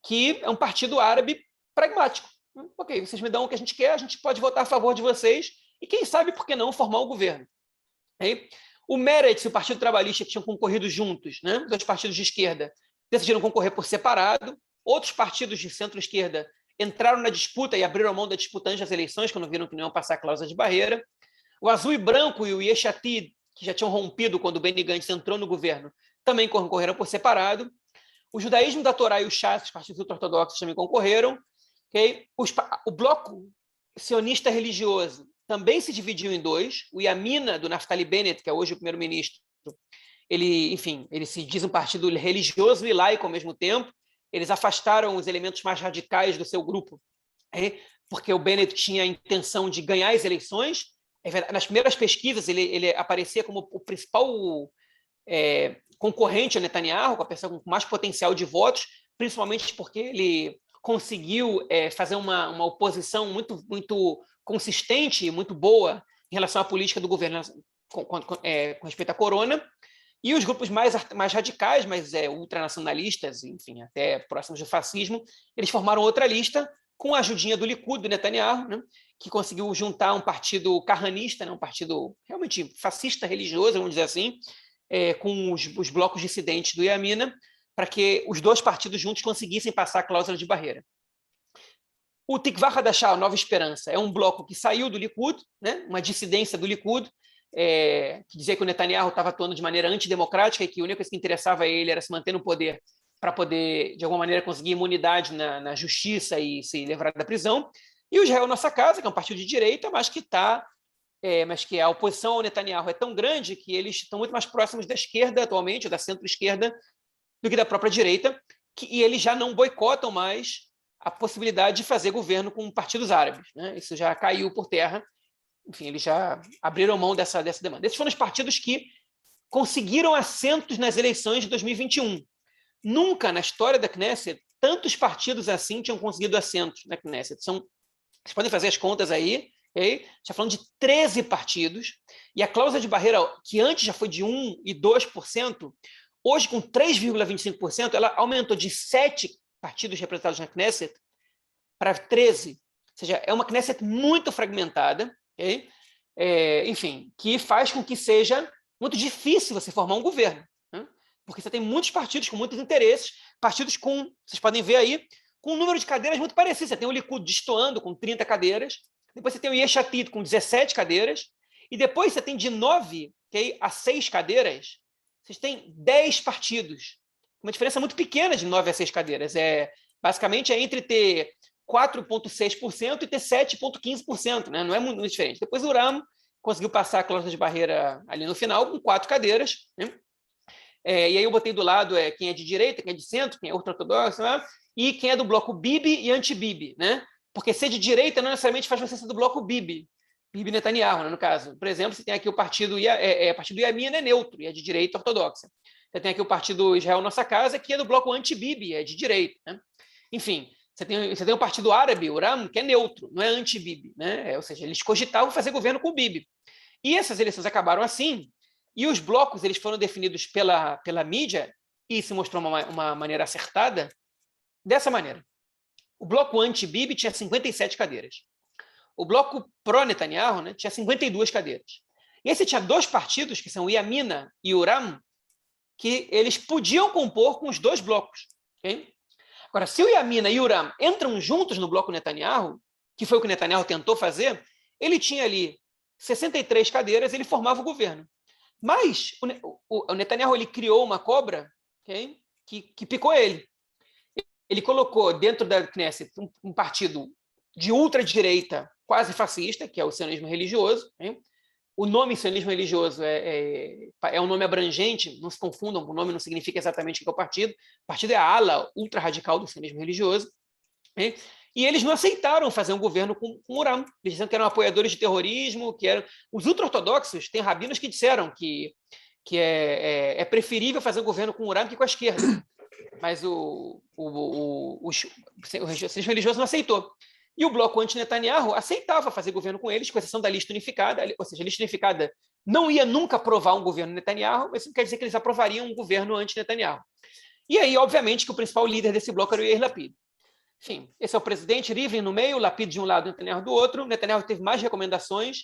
que é um partido árabe pragmático. Ok, vocês me dão o que a gente quer, a gente pode votar a favor de vocês, e quem sabe, por que não, formar o governo. O Meretz e o Partido Trabalhista, que tinham concorrido juntos, né, 2 partidos de esquerda, decidiram concorrer por separado. Outros partidos de centro-esquerda entraram na disputa e abriram mão da disputa antes das eleições, quando viram que não iam passar a cláusula de barreira. O Azul e Branco e o Yesh Atid, que já tinham rompido quando o Benny Gantz entrou no governo, também concorreram por separado. O Judaísmo da Torá e o Shas, os partidos ortodoxos, também concorreram. Okay? O bloco sionista religioso também se dividiu em 2. O Yamina, do Naftali Bennett, que é hoje o primeiro-ministro, ele se diz um partido religioso e laico ao mesmo tempo. Eles afastaram os elementos mais radicais do seu grupo, porque o Bennett tinha a intenção de ganhar as eleições. Nas primeiras pesquisas, ele aparecia como o principal concorrente ao Netanyahu, com a pessoa com mais potencial de votos, principalmente porque ele conseguiu fazer uma oposição muito, muito consistente e muito boa em relação à política do governo com respeito à corona. E os grupos mais radicais, mais ultranacionalistas, enfim, até próximos do fascismo, eles formaram outra lista com a ajudinha do Likud, do Netanyahu, né, que conseguiu juntar um partido carranista, né, um partido realmente fascista, religioso, vamos dizer assim, com os blocos dissidentes do Yamina, para que os 2 partidos juntos conseguissem passar a cláusula de barreira. O Tikva Hadashah, a Nova Esperança, é um bloco que saiu do Likud, né, uma dissidência do Likud, que dizia que o Netanyahu estava atuando de maneira antidemocrática e que a única coisa que interessava a ele era se manter no poder para poder, de alguma maneira, conseguir imunidade na justiça e se livrar da prisão. E o Israel Nossa Casa, que é um partido de direita, mas que a oposição ao Netanyahu é tão grande que eles estão muito mais próximos da esquerda atualmente, ou da centro-esquerda, do que da própria direita, e eles já não boicotam mais a possibilidade de fazer governo com partidos árabes, né? Isso já caiu por terra. Enfim, eles já abriram mão dessa demanda. Esses foram os partidos que conseguiram assentos nas eleições de 2021. Nunca na história da Knesset tantos partidos assim tinham conseguido assentos na Knesset. Vocês podem fazer as contas aí, okay? Já falando de 13 partidos, e a cláusula de barreira, que antes já foi de 1% e 2%, hoje com 3,25%, ela aumentou de 7 partidos representados na Knesset para 13. Ou seja, é uma Knesset muito fragmentada, okay? Enfim, que faz com que seja muito difícil você formar um governo, né? Porque você tem muitos partidos com muitos interesses, partidos com, vocês podem ver aí, com um número de cadeiras muito parecido. Você tem o Likud destoando com 30 cadeiras, depois você tem o Yesh Atid com 17 cadeiras, e depois você tem de 9, okay, a 6 cadeiras, vocês têm 10 partidos. Uma diferença muito pequena de 9 a 6 cadeiras. Basicamente é entre ter 4,6% e ter 7,15%, né? Não é muito diferente. Depois o Uram conseguiu passar a cláusula de barreira ali no final com 4 cadeiras, né? E aí eu botei do lado quem é de direita, quem é de centro, quem é ultra-ortodoxo, né? E quem é do bloco Bibi e anti-Bibi, né? Porque ser de direita não necessariamente faz você ser do bloco Bibi. Bibi Netanyahu, né, no caso. Por exemplo, você tem aqui o partido partido Yamina, é neutro, e é de direita ortodoxa. Você tem aqui o partido Israel Nossa Casa, que é do bloco anti-Bibi, é de direita, né? Enfim, você tem o partido árabe, o Uram, que é neutro, não é anti-Bibi, né? Ou seja, eles cogitavam fazer governo com o Bibi. E essas eleições acabaram assim, e os blocos eles foram definidos pela mídia, e se mostrou uma maneira acertada, dessa maneira. O bloco anti-Bibi tinha 57 cadeiras. O bloco pró-Netanyahu, né, tinha 52 cadeiras. E aí você tinha 2 partidos, que são o Yamina e o Uram, que eles podiam compor com os 2 blocos. Okay? Agora, se o Yamina e o Uram entram juntos no bloco Netanyahu, que foi o que o Netanyahu tentou fazer, ele tinha ali 63 cadeiras, ele formava o governo. Mas o Netanyahu ele criou uma cobra, okay, que picou ele. Ele colocou dentro da Knesset um partido de ultradireita, quase fascista, que é o sionismo religioso. Okay? O nome sionismo religioso é um nome abrangente, não se confundam, o nome não significa exatamente o que é o partido. O partido é a ala ultra-radical do sionismo religioso. Okay? E eles não aceitaram fazer um governo com o Uram. Eles diziam que eram apoiadores de terrorismo, que eram... Os ultra-ortodoxos, tem rabinos que disseram que é preferível fazer um governo com o Uram que com a esquerda. Mas o sionismo religioso não aceitou. E o bloco anti-Netanyahu aceitava fazer governo com eles, com exceção da lista unificada, ou seja, a lista unificada não ia nunca aprovar um governo Netanyahu, mas isso quer dizer que eles aprovariam um governo anti-Netanyahu. E aí, obviamente, que o principal líder desse bloco era o Yair Lapid. Enfim, esse é o presidente, Rivlin no meio, Lapid de um lado e Netanyahu do outro. Netanyahu teve mais recomendações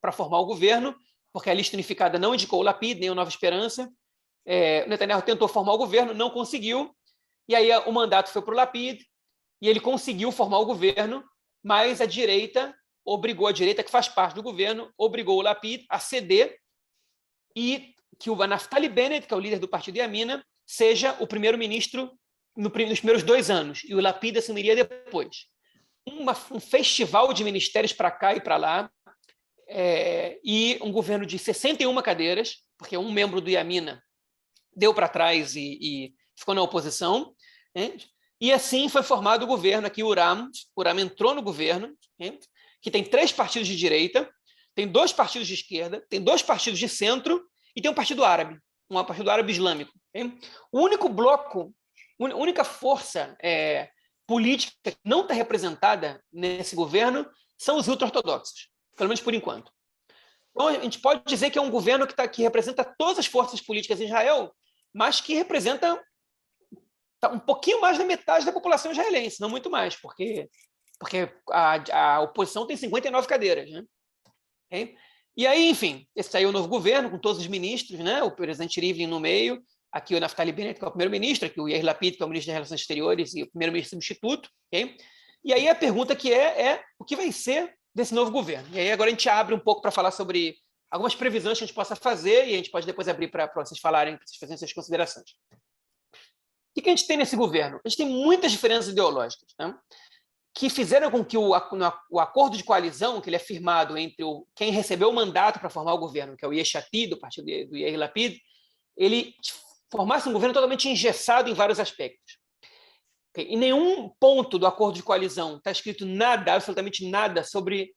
para formar o governo, porque a lista unificada não indicou o Lapid, nem o Nova Esperança. O Netanyahu tentou formar o governo, não conseguiu, e aí o mandato foi para o Lapid, e ele conseguiu formar o governo, mas a direita, que faz parte do governo, obrigou o Lapid a ceder e que o Naftali Bennett, que é o líder do partido Yamina, seja o primeiro-ministro nos primeiros 2 anos, e o Lapid assumiria depois. Um festival de ministérios para cá e para lá, e um governo de 61 cadeiras, porque um membro do Yamina deu para trás e ficou na oposição, né? E assim foi formado o governo aqui, o Uram entrou no governo, né? Que tem 3 partidos de direita, tem 2 partidos de esquerda, tem 2 partidos de centro e tem um partido árabe, um partido árabe islâmico. Okay? O único bloco, a única força política que não está representada nesse governo são os ultra-ortodoxos, pelo menos por enquanto. Então, a gente pode dizer que é um governo que representa todas as forças políticas de Israel, mas que representa um pouquinho mais da metade da população israelense, não muito mais, porque a oposição tem 59 cadeiras. Né? Okay? E aí, enfim, esse aí é o novo governo, com todos os ministros, né? O presidente Rivlin no meio, aqui o Naftali Bennett, que é o primeiro-ministro, aqui o Yair Lapid, que é o ministro das Relações Exteriores e o primeiro-ministro substituto. Okay? E aí a pergunta que é o que vai ser desse novo governo? E aí agora a gente abre um pouco para falar sobre algumas previsões que a gente possa fazer e a gente pode depois abrir para vocês falarem, para vocês fazerem suas considerações. O que a gente tem nesse governo? A gente tem muitas diferenças ideológicas, né? Que fizeram com que o acordo de coalizão, que ele é firmado entre quem recebeu o mandato para formar o governo, que é o Yesh Atid, do partido do Yair Lapid, ele formasse um governo totalmente engessado em vários aspectos. Em nenhum ponto do acordo de coalizão está escrito nada, absolutamente nada, sobre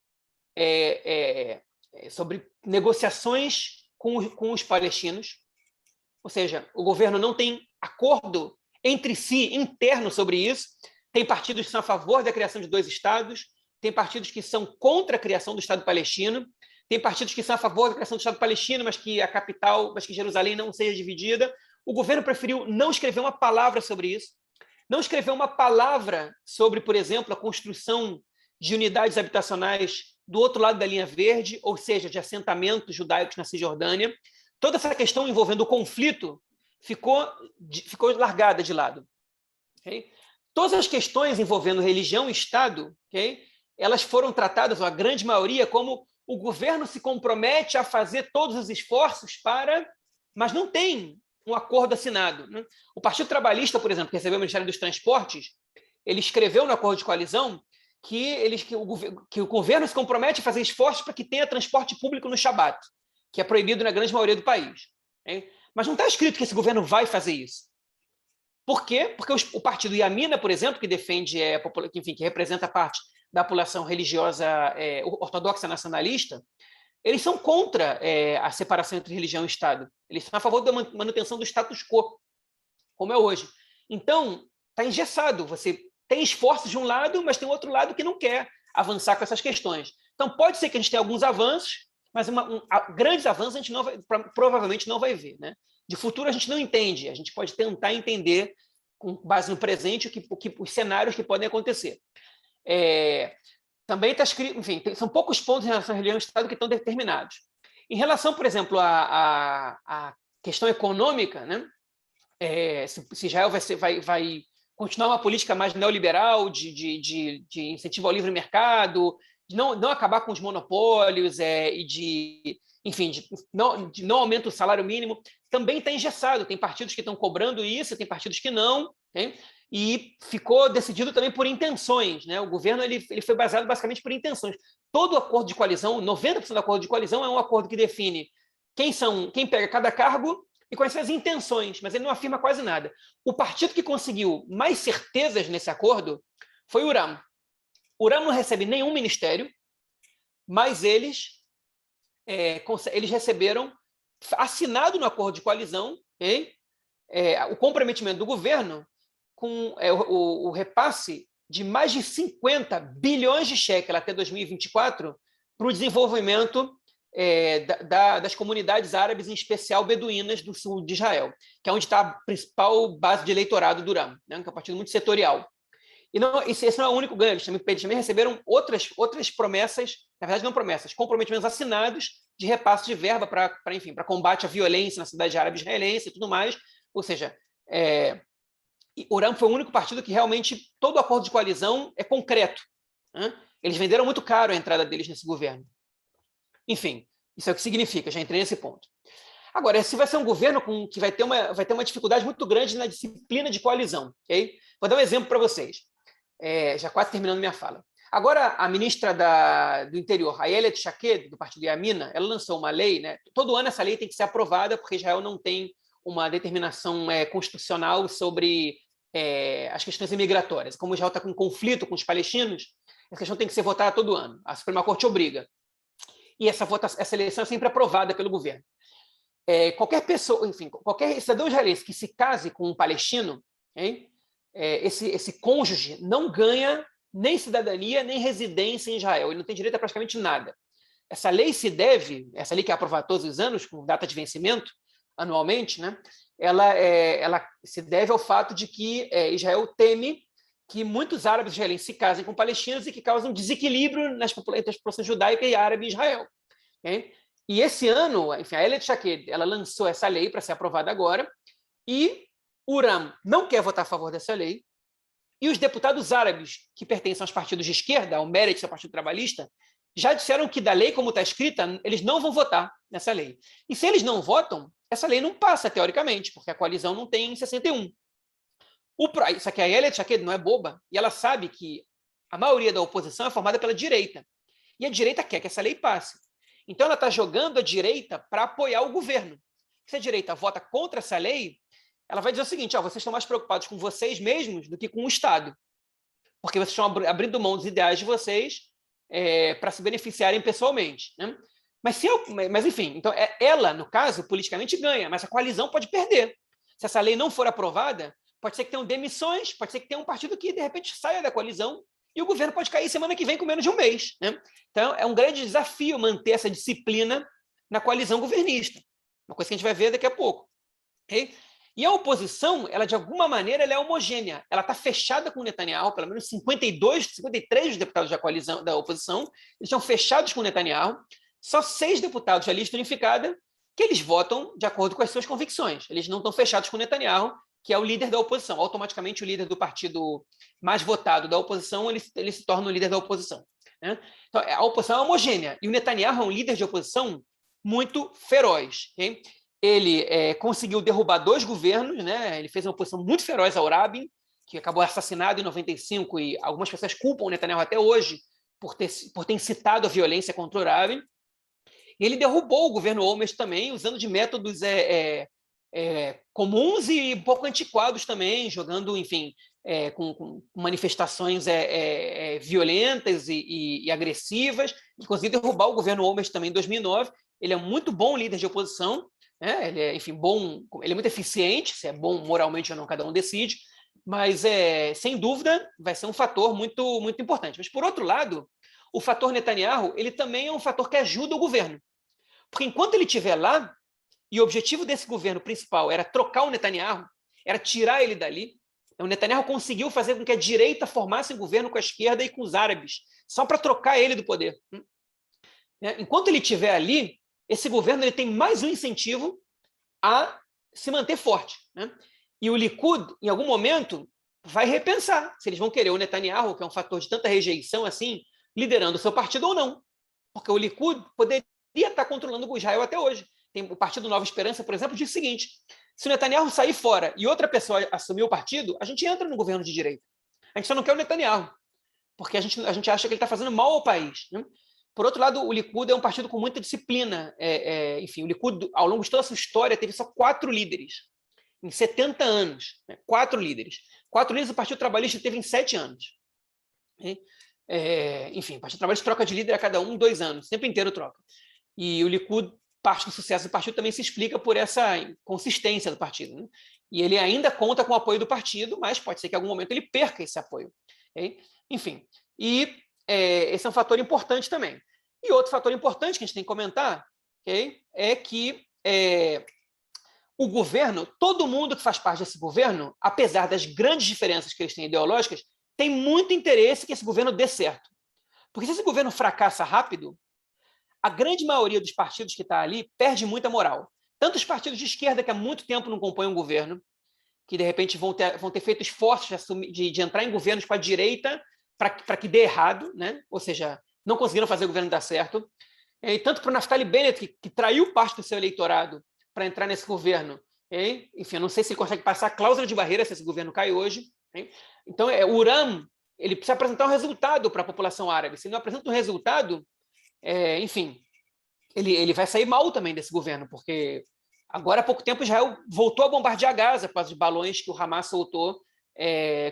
negociações com os palestinos. Ou seja, o governo não tem acordo entre si, interno, sobre isso. Tem partidos que são a favor da criação de 2 estados, tem partidos que são contra a criação do Estado palestino, tem partidos que são a favor da criação do Estado palestino, mas que a capital, mas que Jerusalém não seja dividida. O governo preferiu não escrever uma palavra sobre isso, não escreveu uma palavra sobre, por exemplo, a construção de unidades habitacionais do outro lado da linha verde, ou seja, de assentamentos judaicos na Cisjordânia. Toda essa questão envolvendo o conflito ficou largada de lado. Okay? Todas as questões envolvendo religião e Estado, okay, elas foram tratadas, a grande maioria, como o governo se compromete a fazer todos os esforços mas não tem um acordo assinado. Né? O Partido Trabalhista, por exemplo, que recebeu o Ministério dos Transportes, ele escreveu no acordo de coalizão que o governo se compromete a fazer esforços para que tenha transporte público no Shabat, que é proibido na grande maioria do país. Okay? Mas não está escrito que esse governo vai fazer isso. Por quê? Porque o partido Yamina, por exemplo, que defende, que representa parte da população religiosa ortodoxa nacionalista, eles são contra a separação entre religião e Estado. Eles são a favor da manutenção do status quo, como é hoje. Então, está engessado. Você tem esforços de um lado, mas tem outro lado que não quer avançar com essas questões. Então, pode ser que a gente tenha alguns avanços, mas grandes avanços a gente provavelmente não vai ver. Né? De futuro, a gente não entende. A gente pode tentar entender, com base no presente, os cenários que podem acontecer. Também está escrito, enfim, são poucos pontos em relação à religião e Estado que estão determinados. Em relação, por exemplo, à questão econômica, né? Se Israel vai continuar uma política mais neoliberal de incentivo ao livre mercado, de não acabar com os monopólios e de não aumenta o salário mínimo, também está engessado. Tem partidos que estão cobrando isso, tem partidos que não. Okay? E ficou decidido também por intenções. Né? O governo ele foi baseado basicamente por intenções. Todo acordo de coalizão, 90% do acordo de coalizão é um acordo que define quem pega cada cargo e quais são as intenções, mas ele não afirma quase nada. O partido que conseguiu mais certezas nesse acordo foi o Uram. O Uram não recebe nenhum ministério, mas eles receberam, assinado no acordo de coalizão, okay? O comprometimento do governo com o repasse de mais de 50 bilhões de shekel até 2024 para o desenvolvimento das comunidades árabes, em especial beduínas do sul de Israel, que é onde está a principal base de eleitorado do Uram, né, que é um partido muito setorial. E esse não é o único ganho, eles também receberam outras promessas, na verdade não promessas, comprometimentos assinados de repasse de verba para combate à violência na cidade árabe israelense e tudo mais. Ou seja, o Uram foi o único partido que realmente todo o acordo de coalizão é concreto. Né? Eles venderam muito caro a entrada deles nesse governo. Enfim, isso é o que significa, já entrei nesse ponto. Agora, se vai ser um governo que vai ter uma dificuldade muito grande na disciplina de coalizão. Okay? Vou dar um exemplo para vocês, já quase terminando minha fala. Agora, a ministra do Interior, Ayelet Shaked, do partido Yamina, ela lançou uma lei, né? Todo ano essa lei tem que ser aprovada, porque Israel não tem uma determinação constitucional sobre as questões imigratórias. Como Israel está com conflito com os palestinos, essa questão tem que ser votada todo ano. A Suprema Corte obriga. E essa eleição é sempre aprovada pelo governo. Qualquer pessoa, enfim, qualquer cidadão israelense que se case com um palestino, esse cônjuge não ganha nem cidadania, nem residência em Israel. Ele não tem direito a praticamente nada. Essa lei que é aprovada todos os anos, com data de vencimento, anualmente, né? Ela se deve ao fato de que Israel teme que muitos árabes israelenses se casem com palestinos e que causam desequilíbrio entre as populações judaica e árabe em Israel. Okay? E esse ano, enfim, a Ayelet Shaked, ela lançou essa lei para ser aprovada agora, e o Uram não quer votar a favor dessa lei, e os deputados árabes que pertencem aos partidos de esquerda, ao Meretz, ao Partido Trabalhista, já disseram que da lei como está escrita, eles não vão votar nessa lei. E se eles não votam, essa lei não passa, teoricamente, porque a coalizão não tem 61. Só que a Ayelet Shaked não é boba, e ela sabe que a maioria da oposição é formada pela direita. E a direita quer que essa lei passe. Então ela está jogando a direita para apoiar o governo. Se a direita vota contra essa lei, ela vai dizer o seguinte, vocês estão mais preocupados com vocês mesmos do que com o Estado, porque vocês estão abrindo mão dos ideais de vocês para se beneficiarem pessoalmente, né? Mas, enfim, então, ela, no caso, politicamente ganha, mas a coalizão pode perder. Se essa lei não for aprovada, pode ser que tenham demissões, pode ser que tenha um partido que, de repente, saia da coalizão e o governo pode cair semana que vem com menos de um mês, né? Então, é um grande desafio manter essa disciplina na coalizão governista. Uma coisa que a gente vai ver daqui a pouco. Okay? E a oposição, ela de alguma maneira, ela é homogênea. Ela está fechada com o Netanyahu, pelo menos 53 dos deputados da coalizão, da oposição, eles estão fechados com o Netanyahu. Só 6 deputados da lista unificada que eles votam de acordo com as suas convicções. Eles não estão fechados com o Netanyahu, que é o líder da oposição. Automaticamente, o líder do partido mais votado da oposição, ele se torna o líder da oposição, né? Então, a oposição é homogênea. E o Netanyahu é um líder de oposição muito feroz. Okay? Ele conseguiu derrubar 2 governos, né? Ele fez uma oposição muito feroz ao Rabin, que acabou assassinado em 95, e algumas pessoas culpam o Netanyahu até hoje por ter incitado a violência contra o Rabin. E ele derrubou o governo Olmert também, usando de métodos comuns e um pouco antiquados também, jogando, enfim, com manifestações violentas e agressivas, e conseguiu derrubar o governo Olmert também em 2009. Ele é muito bom líder de oposição, né? Ele é, enfim, bom, ele é muito eficiente, se é bom moralmente ou não, cada um decide, mas, sem dúvida, vai ser um fator muito, muito importante. Mas, por outro lado, o fator Netanyahu, ele também é um fator que ajuda o governo. Porque enquanto ele estiver lá, e o objetivo desse governo principal era trocar o Netanyahu, era tirar ele dali, o Netanyahu conseguiu fazer com que a direita formasse um governo com a esquerda e com os árabes, só para trocar ele do poder. Enquanto ele estiver ali, esse governo ele tem mais um incentivo a se manter forte, né? E o Likud, em algum momento, vai repensar se eles vão querer o Netanyahu, que é um fator de tanta rejeição assim, liderando o seu partido ou não. Porque o Likud poderia estar controlando o Israel até hoje. Tem o Partido Nova Esperança, por exemplo, diz o seguinte: se o Netanyahu sair fora e outra pessoa assumir o partido, a gente entra no governo de direita. A gente só não quer o Netanyahu, porque a gente acha que ele está fazendo mal ao país, né? Por outro lado, o Likud é um partido com muita disciplina. Enfim, o Likud, ao longo de toda a sua história, teve só 4 líderes. Em 70 anos. 4 líderes. 4 líderes o Partido Trabalhista teve em 7 anos. Enfim, o Partido Trabalhista troca de líder a cada 2 anos. O tempo inteiro troca. E o Likud, parte do sucesso do partido também se explica por essa consistência do partido, né? E ele ainda conta com o apoio do partido, mas pode ser que em algum momento ele perca esse apoio. Enfim, e esse é um fator importante também. E outro fator importante que a gente tem que comentar, é que o governo, todo mundo que faz parte desse governo, apesar das grandes diferenças que eles têm ideológicas, tem muito interesse que esse governo dê certo. Porque se esse governo fracassa rápido, a grande maioria dos partidos que está ali perde muita moral. Tanto os partidos de esquerda, que há muito tempo não compõem um governo, que de repente vão ter feito esforços de entrar em governos com a direita para que dê errado, né? Ou seja, não conseguiram fazer o governo dar certo. E tanto para o Naftali Bennett, que traiu parte do seu eleitorado para entrar nesse governo. Enfim, eu não sei se ele consegue passar a cláusula de barreira se esse governo cai hoje. Então, o Uram, ele precisa apresentar um resultado para a população árabe. Se ele não apresenta um resultado, enfim, ele vai sair mal também desse governo, porque agora há pouco tempo Israel voltou a bombardear Gaza por causa de balões que o Hamas soltou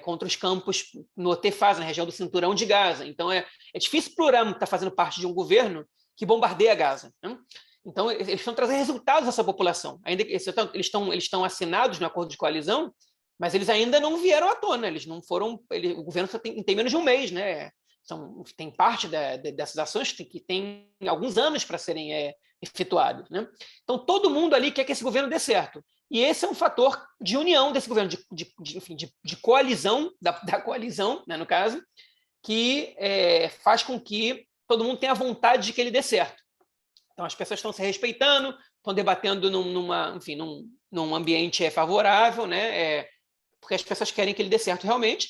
contra os campos no Otefaz, na região do cinturão de Gaza. Então, é difícil para o Uram estar fazendo parte de um governo que bombardeia Gaza, né? Então, eles estão trazendo resultados a essa população. Ainda que eles estão assinados no acordo de coalizão, mas eles ainda não vieram à tona. Eles não foram. O governo só tem menos de um mês, né? Tem parte dessas ações que tem alguns anos para serem efetuadas, né? Então, todo mundo ali quer que esse governo dê certo. E esse é um fator de união desse governo, de coalizão, da coalizão, né, no caso, que faz com que todo mundo tenha vontade de que ele dê certo. Então, as pessoas estão se respeitando, estão debatendo num ambiente favorável, né? Porque as pessoas querem que ele dê certo realmente.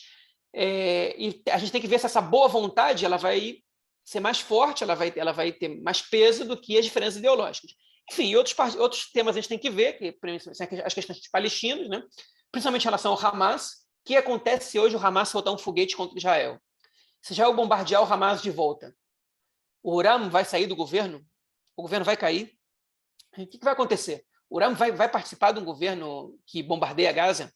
E a gente tem que ver se essa boa vontade ela vai ser mais forte, ela vai ter mais peso do que as diferenças ideológicas. Enfim, outros temas a gente tem que ver, que as questões dos palestinos, né? Principalmente em relação ao Hamas. O que acontece se hoje o Hamas soltar um foguete contra Israel? Se Israel bombardear o Hamas de volta, o Uram vai sair do governo? O governo vai cair? O que vai acontecer? O Iran vai participar de um governo que bombardeia Gaza?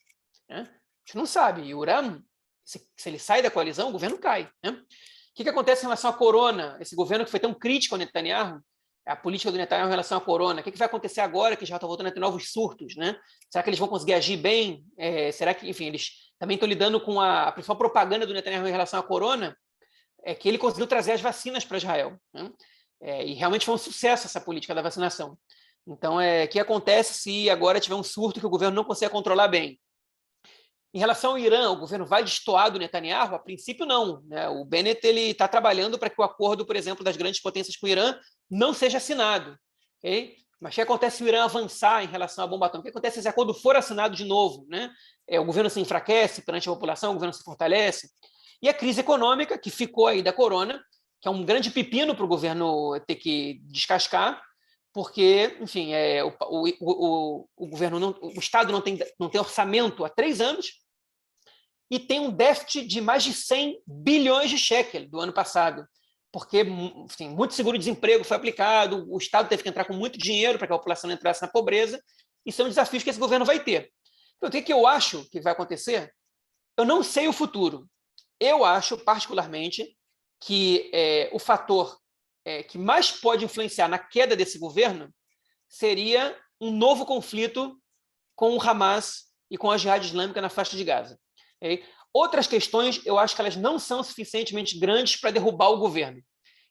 Né? A gente não sabe. E o Iran, se ele sai da coalizão, o governo cai. Né? O que acontece em relação à corona? Esse governo que foi tão crítico ao Netanyahu, a política do Netanyahu em relação à corona. O que vai acontecer agora que já está voltando a ter novos surtos? Né? Será que eles vão conseguir agir bem? Será que, enfim, eles também estão lidando com a principal propaganda do Netanyahu em relação à corona? É que ele conseguiu trazer as vacinas para Israel. Né? E realmente foi um sucesso essa política da vacinação. Então, o que acontece se agora tiver um surto que o governo não consegue controlar bem? Em relação ao Irã, o governo vai destoar do Netanyahu? A princípio, não. Né? O Bennett está trabalhando para que o acordo, por exemplo, das grandes potências com o Irã não seja assinado. Okay? Mas o que acontece se o Irã avançar em relação à bomba atômica? O que acontece se esse acordo for assinado de novo? Né? O governo se enfraquece perante a população, o governo se fortalece. E a crise econômica, que ficou aí da corona, que é um grande pepino para o governo ter que descascar, porque, enfim, o governo, o Estado não tem orçamento há 3 anos e tem um déficit de mais de 100 bilhões de shekel do ano passado, porque, enfim, muito seguro-desemprego foi aplicado, o Estado teve que entrar com muito dinheiro para que a população não entrasse na pobreza, e são desafios que esse governo vai ter. Então, o que eu acho que vai acontecer? Eu não sei o futuro. Eu acho, particularmente, que o fator que mais pode influenciar na queda desse governo seria um novo conflito com o Hamas e com a Jihad Islâmica na faixa de Gaza. Okay? Outras questões, eu acho que elas não são suficientemente grandes para derrubar o governo.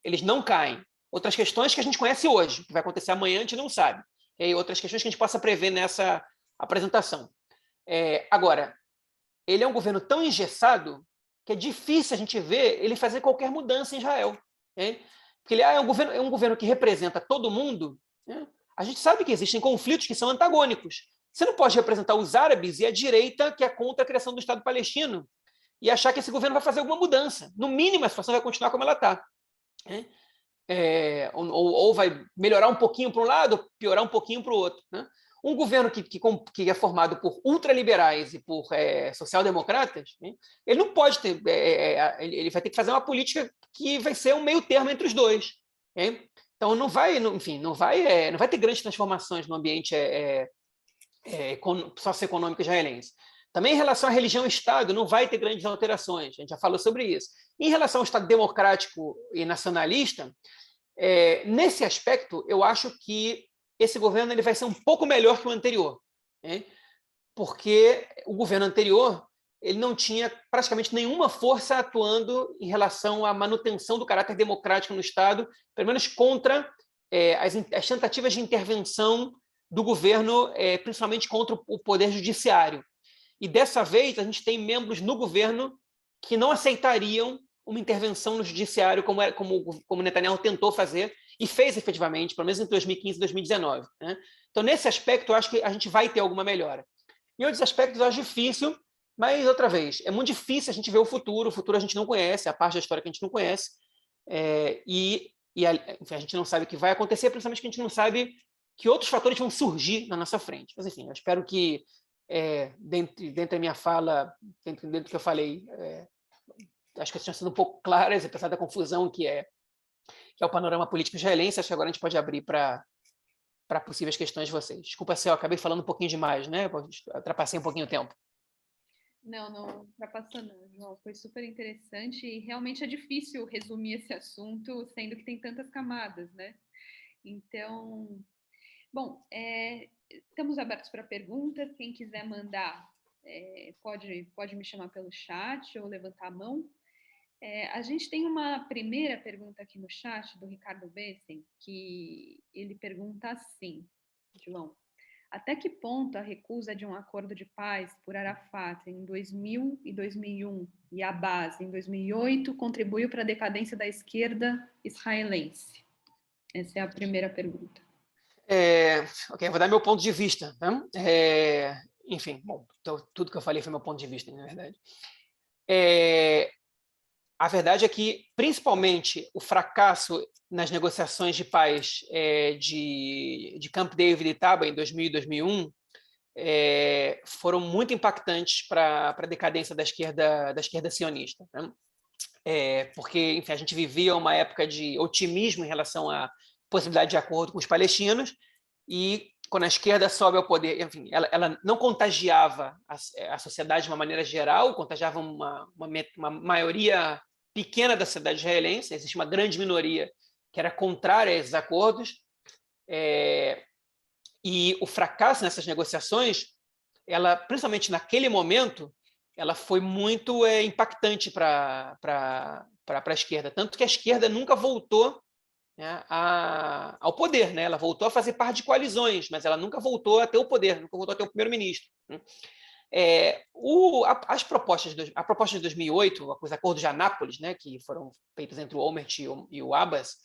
Eles não caem. Outras questões que a gente conhece hoje, o que vai acontecer amanhã, a gente não sabe. Okay? Outras questões que a gente possa prever nessa apresentação. Agora, ele é um governo tão engessado que é difícil a gente ver ele fazer qualquer mudança em Israel. Okay? Porque ele é um governo que representa todo mundo. Né? A gente sabe que existem conflitos que são antagônicos. Você não pode representar os árabes e a direita, que é contra a criação do Estado palestino, e achar que esse governo vai fazer alguma mudança. No mínimo, a situação vai continuar como ela está. Né? Ou vai melhorar um pouquinho para um lado, ou piorar um pouquinho para o outro. Né? Um governo que é formado por ultraliberais e por social-democratas, né? Ele não pode ter... ele vai ter que fazer uma política que vai ser um meio termo entre os dois. Né? Então, não vai ter grandes transformações no ambiente socioeconômico israelense. Também em relação à religião e Estado, não vai ter grandes alterações. A gente já falou sobre isso. Em relação ao Estado democrático e nacionalista, nesse aspecto, eu acho que esse governo ele vai ser um pouco melhor que o anterior, né? Porque o governo anterior ele não tinha praticamente nenhuma força atuando em relação à manutenção do caráter democrático no Estado, pelo menos contra as tentativas de intervenção do governo, principalmente contra o poder judiciário. E dessa vez a gente tem membros no governo que não aceitariam uma intervenção no judiciário como Netanyahu tentou fazer e fez efetivamente, pelo menos em 2015 e 2019. Né? Então, nesse aspecto, eu acho que a gente vai ter alguma melhora. Em outros aspectos, eu acho difícil, mas, outra vez, é muito difícil a gente ver o futuro a gente não conhece, a parte da história que a gente não conhece, enfim, a gente não sabe o que vai acontecer, principalmente que a gente não sabe que outros fatores vão surgir na nossa frente. Mas, enfim, eu espero que, dentro da minha fala, dentro do que eu falei, acho que estão sendo um pouco claras, apesar da confusão que é o panorama político israelense. Acho que agora a gente pode abrir para possíveis questões de vocês. Desculpa se eu acabei falando um pouquinho demais, né? Eu ultrapassei um pouquinho o tempo. Não ultrapassou não, João. Foi super interessante e realmente é difícil resumir esse assunto, sendo que tem tantas camadas, né? Então, bom, estamos abertos para perguntas. Quem quiser mandar, pode me chamar pelo chat ou levantar a mão. A gente tem uma primeira pergunta aqui no chat do Ricardo Bessen, que ele pergunta assim, João, até que ponto a recusa de um acordo de paz por Arafat em 2000 e 2001 e a base em 2008 contribuiu para a decadência da esquerda israelense? Essa é a primeira pergunta. Ok, vou dar meu ponto de vista. Tá? Enfim, bom, então, tudo que eu falei foi meu ponto de vista, na verdade. A verdade é que, principalmente, o fracasso nas negociações de paz de Camp David e Taba em 2000 e 2001 foram muito impactantes para a decadência da esquerda sionista. Né? Porque, enfim, a gente vivia uma época de otimismo em relação à possibilidade de acordo com os palestinos e quando a esquerda sobe ao poder, enfim, ela não contagiava a sociedade de uma maneira geral, contagiava uma maioria pequena da sociedade israelense, existe uma grande minoria que era contrária a esses acordos, e o fracasso nessas negociações, principalmente naquele momento, ela foi muito impactante para a esquerda, tanto que a esquerda nunca voltou, né, ao poder, né? Ela voltou a fazer parte de coalizões, mas ela nunca voltou a ter o poder, nunca voltou a ter o primeiro-ministro, né? A proposta de 2008, os acordos de Anápolis, né, que foram feitos entre o Olmert e o Abbas,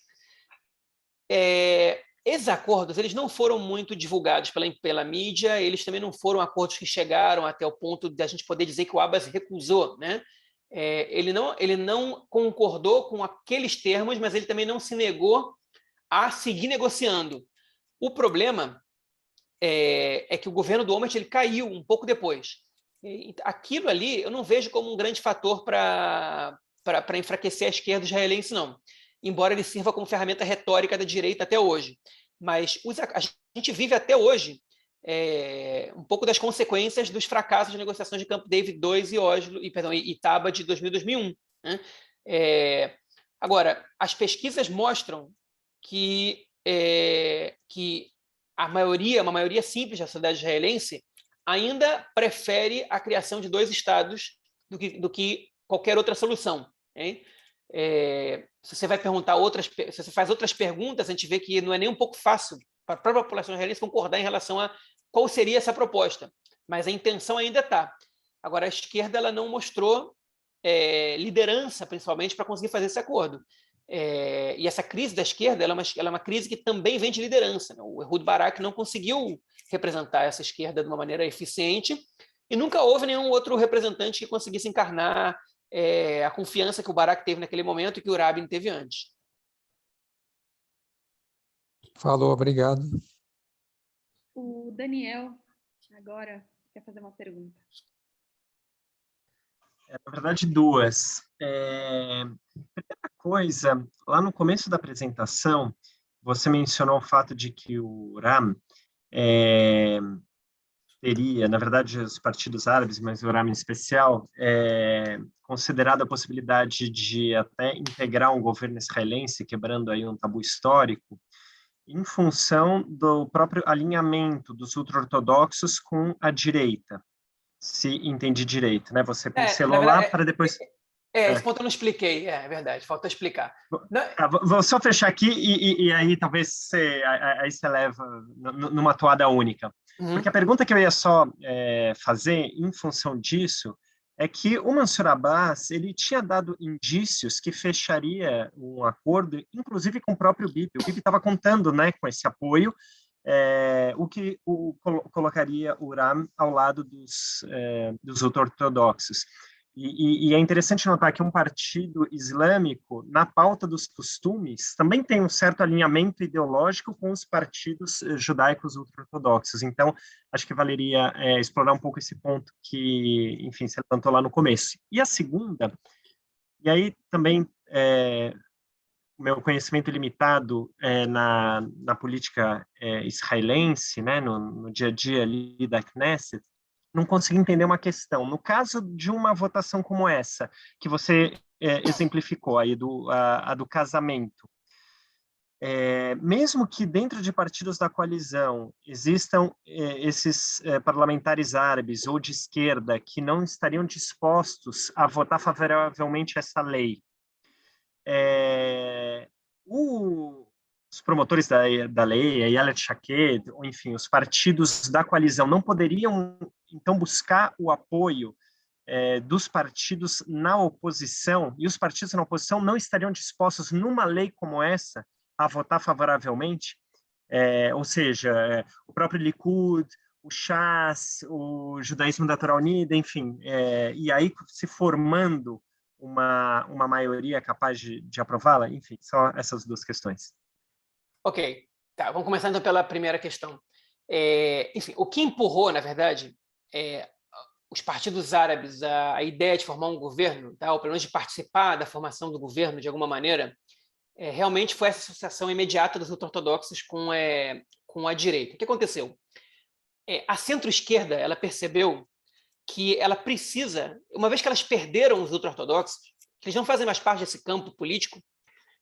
esses acordos eles não foram muito divulgados pela mídia, eles também não foram acordos que chegaram até o ponto de a gente poder dizer que o Abbas recusou, né? Ele não concordou com aqueles termos, mas ele também não se negou a seguir negociando. O problema é que o governo do Olmert ele caiu um pouco depois. Aquilo ali eu não vejo como um grande fator para enfraquecer a esquerda israelense, não. Embora ele sirva como ferramenta retórica da direita até hoje. Mas a gente vive até hoje um pouco das consequências dos fracassos de negociações de Camp David II e Oslo, e Taba de 2000 e 2001. Né? Agora, as pesquisas mostram que uma maioria simples da sociedade israelense ainda prefere a criação de 2 estados do que qualquer outra solução. Hein? Se você vai perguntar se você faz outras perguntas, a gente vê que não é nem um pouco fácil para a própria população israelense concordar em relação a qual seria essa proposta, mas a intenção ainda está. Agora, a esquerda ela não mostrou liderança, principalmente, para conseguir fazer esse acordo. E essa crise da esquerda ela é uma crise que também vem de liderança. Né? O Ehud Barak não conseguiu representar essa esquerda de uma maneira eficiente e nunca houve nenhum outro representante que conseguisse encarnar a confiança que o Barak teve naquele momento e que o Rabin teve antes. Falou, obrigado. O Daniel, agora, quer fazer uma pergunta. Na verdade, 2. Primeira coisa, lá no começo da apresentação, você mencionou o fato de que o Ram teria, na verdade, os partidos árabes, mas o Ram em especial, considerado a possibilidade de até integrar um governo israelense, quebrando aí um tabu histórico, em função do próprio alinhamento dos ultra-ortodoxos com a direita, se entendi direito, né? Você pincelou lá para depois... Esse ponto eu não expliquei, é verdade, falta explicar. Vou só fechar aqui e aí talvez você leva numa toada única. Porque a pergunta que eu ia só fazer em função disso é que o Mansur Abbas ele tinha dado indícios que fecharia um acordo, inclusive com o próprio Bibi. O Bibi estava contando, né, com esse apoio, o que colocaria o Ram ao lado dos ultra-ortodoxos. E é interessante notar que um partido islâmico, na pauta dos costumes, também tem um certo alinhamento ideológico com os partidos judaicos ultra-ortodoxos. Então, acho que valeria explorar um pouco esse ponto que, enfim, você levantou lá no começo. E a segunda, e aí também o meu conhecimento limitado na política israelense, né, no dia a dia ali da Knesset, não consegui entender uma questão. No caso de uma votação como essa, que você exemplificou aí, a do casamento, mesmo que dentro de partidos da coalizão existam esses parlamentares árabes ou de esquerda que não estariam dispostos a votar favoravelmente essa lei, os promotores da lei, a Ayelet Shaked, ou enfim, os partidos da coalizão não poderiam, então, buscar o apoio dos partidos na oposição, e os partidos na oposição não estariam dispostos, numa lei como essa, a votar favoravelmente? Ou seja, o próprio Likud, o Shas, o Judaísmo da Torá Unida, enfim, e aí se formando uma maioria capaz de aprová-la? Enfim, só essas 2 questões. Ok, tá, vamos começar então pela primeira questão. Enfim, o que empurrou, na verdade, os partidos árabes a ideia de formar um governo, tá, ou pelo menos de participar da formação do governo de alguma maneira, realmente foi essa associação imediata dos ultra-ortodoxos com com a direita. O que aconteceu? A centro-esquerda, ela percebeu que ela precisa, uma vez que elas perderam os ultra-ortodoxos, que eles não fazem mais parte desse campo político,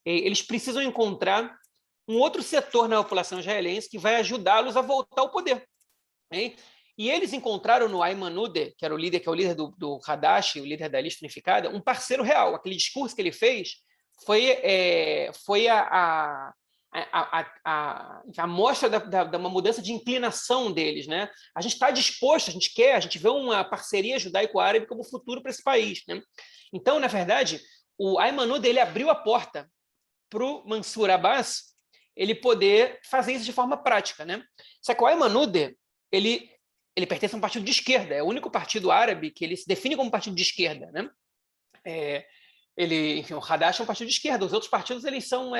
eles precisam encontrar um outro setor na população israelense que vai ajudá-los a voltar ao poder. Hein? E eles encontraram no Ayman Odeh, que é o líder do Hadash, o líder da Lista Unificada, um parceiro real. Aquele discurso que ele fez foi a mostra de uma mudança de inclinação deles, né? A gente está disposto, a gente vê uma parceria judaico-árabe como futuro para esse país, né? Então, na verdade, o Ayman Odeh, ele abriu a porta para o Mansur Abbas ele poder fazer isso de forma prática, né? Só que o Ayman Odeh, ele pertence a um partido de esquerda, é o único partido árabe que ele se define como partido de esquerda, né? Enfim, o Hadash é um partido de esquerda, os outros partidos eles são,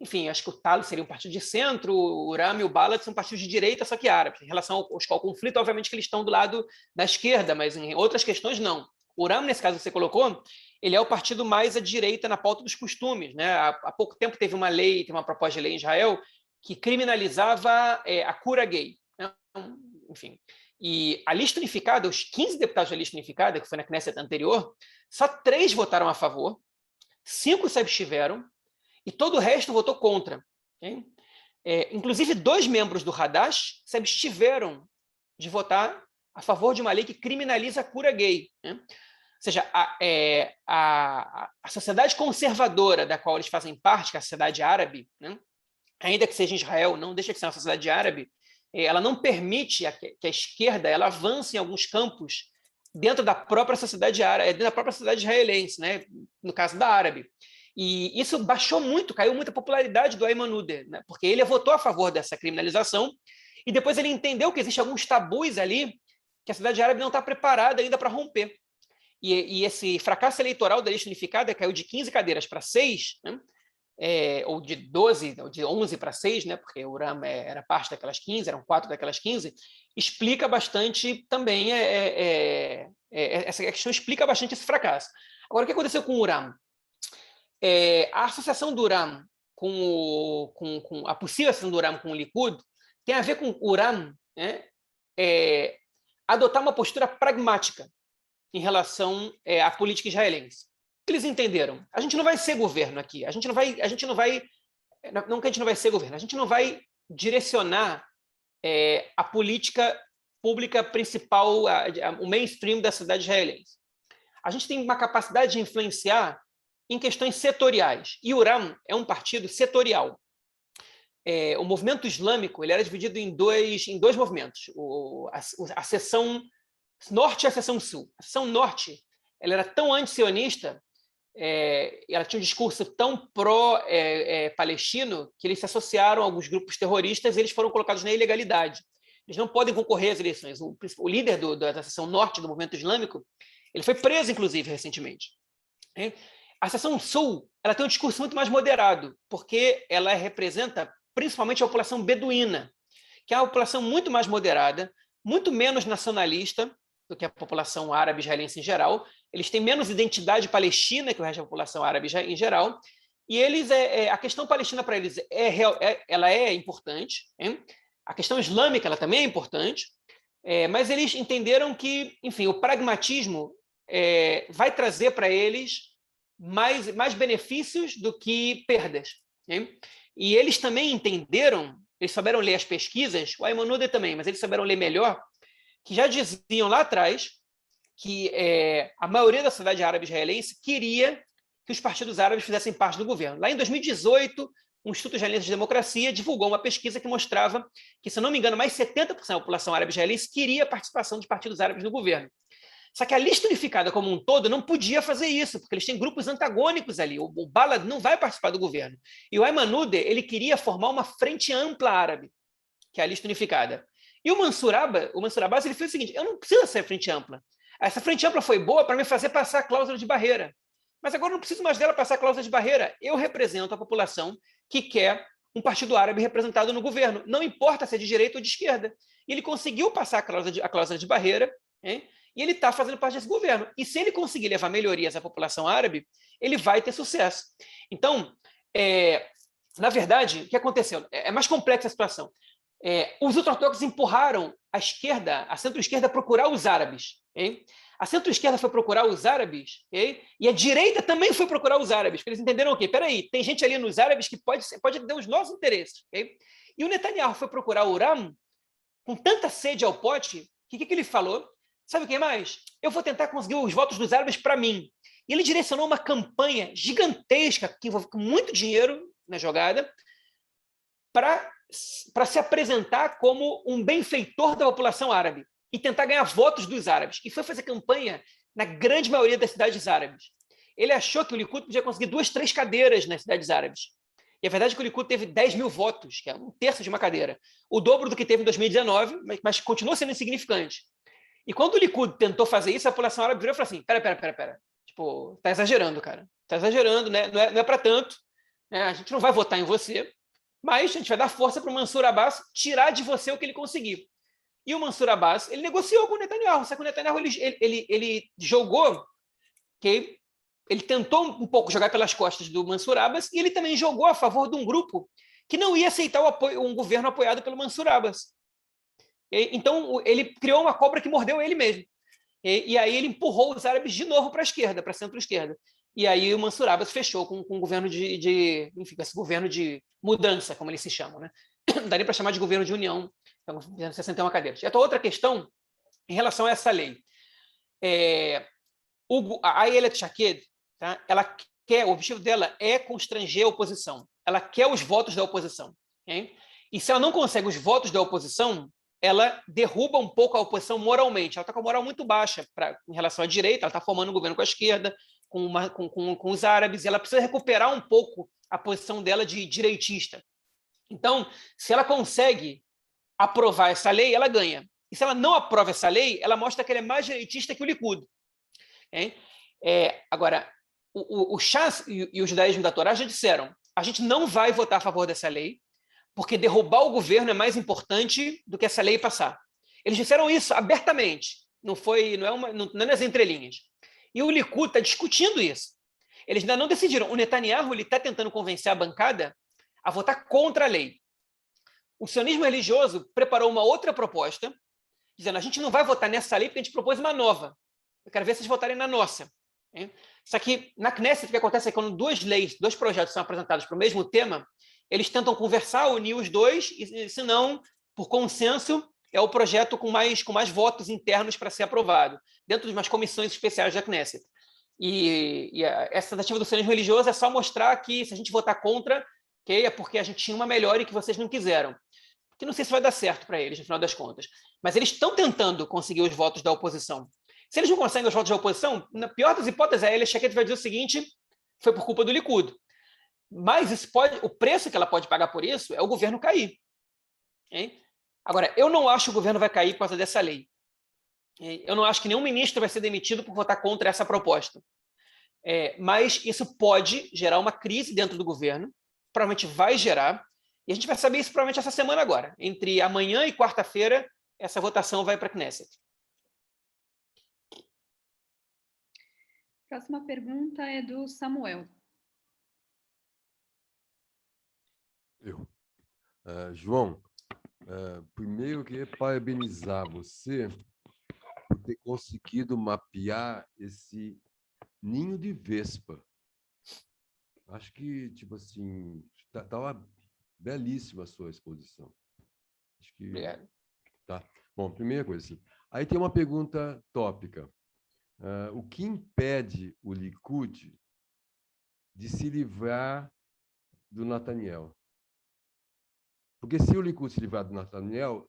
enfim, acho que o Tal seria um partido de centro, o Ram e o Balad são partidos de direita, só que árabes. Em relação ao conflito, obviamente que eles estão do lado da esquerda, mas em outras questões não. O Ram, nesse caso que você colocou, ele é o partido mais à direita na pauta dos costumes, né? Há pouco tempo teve uma proposta de lei em Israel que criminalizava a cura gay, né? Enfim. E a Lista Unificada, os 15 deputados da Lista Unificada, que foi na Knesset anterior, só 3 votaram a favor, 5 se abstiveram, e todo o resto votou contra. Okay? Inclusive, 2 membros do Hadash se abstiveram de votar a favor de uma lei que criminaliza a cura gay. Né? Ou seja, a sociedade conservadora da qual eles fazem parte, que é a sociedade árabe, né? Ainda que seja em Israel, não deixa de ser uma sociedade árabe, ela não permite que a esquerda ela avance em alguns campos dentro da própria sociedade árabe, dentro da própria sociedade israelense, né? No caso da árabe. E isso baixou muito, caiu muito a popularidade do Ayman Odeh, né? Porque ele votou a favor dessa criminalização e depois ele entendeu que existem alguns tabus ali que a sociedade árabe não está preparada ainda para romper. E esse fracasso eleitoral da Lista Unificada caiu de 15 cadeiras para 6, né? Ou de 12, ou de 11 para 6, né? Porque o Ram era parte daquelas 15, eram 4 daquelas 15, explica bastante também, essa questão explica bastante esse fracasso. Agora, o que aconteceu com o Ram? A associação do Ram com a possível associação do Ram com o Likud tem a ver com o Ram, né? Adotar uma postura pragmática em relação à política israelense. O que eles entenderam? A gente não vai ser governo aqui, não que a gente não vai ser governo, a gente não vai direcionar a política pública principal, o mainstream da sociedade israelense. A gente tem uma capacidade de influenciar em questões setoriais, e o Ram é um partido setorial. O movimento islâmico ele era dividido em dois movimentos, a seção norte e a seção sul. A seção norte ela era tão anti-sionista, ela tinha um discurso tão pró-palestino que eles se associaram a alguns grupos terroristas e eles foram colocados na ilegalidade. Eles não podem concorrer às eleições. O líder da seção norte do movimento islâmico ele foi preso, inclusive, recentemente. A seção sul ela tem um discurso muito mais moderado, porque ela representa principalmente a população beduína, que é uma população muito mais moderada, muito menos nacionalista do que a população árabe israelense em geral. Eles têm menos identidade palestina que o resto da população árabe em geral, e eles a questão palestina para eles ela é importante, hein? A questão islâmica ela também é importante, mas eles entenderam que, enfim, o pragmatismo vai trazer para eles mais benefícios do que perdas. Hein? E eles também entenderam, eles souberam ler as pesquisas, o Ayman Odeh também, mas eles souberam ler melhor, que já diziam lá atrás que a maioria da sociedade árabe israelense queria que os partidos árabes fizessem parte do governo. Lá em 2018, o Instituto Israelense de Democracia divulgou uma pesquisa que mostrava que, se não me engano, mais 70% da população árabe israelense queria a participação dos partidos árabes no governo. Só que a Lista Unificada como um todo não podia fazer isso, porque eles têm grupos antagônicos ali. O Balad não vai participar do governo. E o Ayman Odeh, ele queria formar uma frente ampla árabe, que é a Lista Unificada. E o Mansur Abbas ele fez o seguinte, eu não preciso dessa frente ampla. Essa frente ampla foi boa para me fazer passar a cláusula de barreira. Mas agora eu não preciso mais dela passar a cláusula de barreira. Eu represento a população que quer um partido árabe representado no governo. Não importa se é de direita ou de esquerda. E ele conseguiu passar a cláusula de barreira, hein? E ele está fazendo parte desse governo. E se ele conseguir levar melhorias à população árabe, ele vai ter sucesso. Então, na verdade, o que aconteceu? É mais complexa a situação. os ultra-ortodoxos empurraram a esquerda, a centro-esquerda, a procurar os árabes. Okay? A centro-esquerda foi procurar os árabes, okay? E a direita também foi procurar os árabes, porque eles entenderam o quê? Peraí, tem gente ali nos árabes que pode ter os nossos interesses. Okay? E o Netanyahu foi procurar o Uram com tanta sede ao pote, que ele falou? Sabe o que mais? Eu vou tentar conseguir os votos dos árabes para mim. E ele direcionou uma campanha gigantesca, que envolve muito dinheiro na jogada, para se apresentar como um benfeitor da população árabe e tentar ganhar votos dos árabes. E foi fazer campanha na grande maioria das cidades árabes. Ele achou que o Likud podia conseguir 2, 3 cadeiras nas cidades árabes. E a verdade é que o Likud teve 10 mil votos, que é 1/3 de uma cadeira. O dobro do que teve em 2019, mas continua sendo insignificante. E quando o Likud tentou fazer isso, a população árabe virou e falou assim, pera. Tipo, tá exagerando, cara. Tá exagerando, né? Não é para tanto. Né? A gente não vai votar em você, mas a gente vai dar força para o Mansur Abbas tirar de você o que ele conseguir. E o Mansur Abbas, ele negociou com o Netanyahu, só que o Netanyahu, ele jogou, okay? Ele tentou um pouco jogar pelas costas do Mansur Abbas e ele também jogou a favor de um grupo que não ia aceitar um governo apoiado pelo Mansur Abbas. Então, ele criou uma cobra que mordeu ele mesmo. E aí ele empurrou os árabes de novo para a esquerda, para a centro-esquerda. E aí o Mansur Abbas fechou com um governo enfim, esse governo de mudança, como eles se chamam, né? Daria para chamar de governo de união, então, 61 cadeiras. E a outra questão, em relação a essa lei. A Ayelet Shaked, tá? O objetivo dela é constranger a oposição. Ela quer os votos da oposição. Okay? E se ela não consegue os votos da oposição, ela derruba um pouco a oposição moralmente. Ela está com a moral muito baixa em relação à direita, ela está formando um governo com a esquerda, com os árabes, e ela precisa recuperar um pouco a posição dela de direitista. Então, se ela consegue aprovar essa lei, ela ganha. E se ela não aprova essa lei, ela mostra que ela é mais direitista que o Likud. Okay? Agora, o Shas e o judaísmo da Torá já disseram, a gente não vai votar a favor dessa lei, porque derrubar o governo é mais importante do que essa lei passar. Eles disseram isso abertamente, não é nas entrelinhas. E o Likud está discutindo isso. Eles ainda não decidiram. O Netanyahu está tentando convencer a bancada a votar contra a lei. O sionismo religioso preparou uma outra proposta, dizendo, a gente não vai votar nessa lei porque a gente propôs uma nova. Eu quero ver vocês votarem na nossa. Só que na Knesset, o que acontece é que quando dois projetos são apresentados para o mesmo tema, eles tentam conversar, unir os dois, e se não, por consenso, é o projeto com mais votos internos para ser aprovado, dentro de umas comissões especiais da Knesset. E essa tentativa do sionismo religioso é só mostrar que, se a gente votar contra, okay, é porque a gente tinha uma melhor e que vocês não quiseram. Que não sei se vai dar certo para eles, no final das contas. Mas eles estão tentando conseguir os votos da oposição. Se eles não conseguem os votos da oposição, na pior das hipóteses, a Ayelet Shaked vai dizer o seguinte, foi por culpa do Likud. Mas o preço que ela pode pagar por isso é o governo cair. Okay? Agora, eu não acho que o governo vai cair por causa dessa lei. Okay? Eu não acho que nenhum ministro vai ser demitido por votar contra essa proposta. Mas isso pode gerar uma crise dentro do governo, provavelmente vai gerar, e a gente vai saber isso provavelmente essa semana agora. Entre amanhã e quarta-feira, essa votação vai para a Knesset. Próxima pergunta é do Samuel. João, primeiro eu queria parabenizar você por ter conseguido mapear esse ninho de vespa. Acho que, tipo assim, estava belíssima a sua exposição. Acho que... Obrigado. Tá. Bom, primeira coisa, assim. Aí tem uma pergunta tópica. O que impede o Likud de se livrar do Netanyahu? Porque se o Likud se livrar do Netanyahu,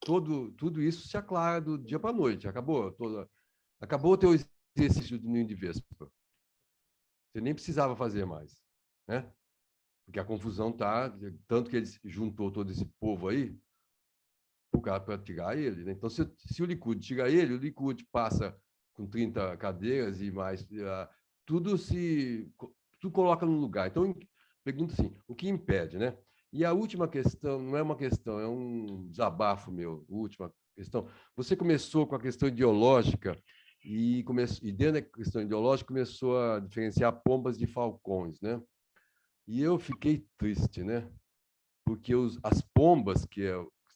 tudo isso se aclara do dia para a noite. Acabou o teu exercício do ninho de vespa. Você nem precisava fazer mais, né? Porque a confusão tá, tanto que ele juntou todo esse povo aí, o cara para tirar ele, né? Então, se o Likud tirar ele, o Likud passa com 30 cadeiras e mais, tudo coloca no lugar. Então, pergunta assim, o que impede, né? E a última questão, não é uma questão, é um desabafo meu, a última questão. Você começou com a questão ideológica e dentro da questão ideológica começou a diferenciar pombas de falcões, né? E eu fiquei triste, né? Porque as pombas, que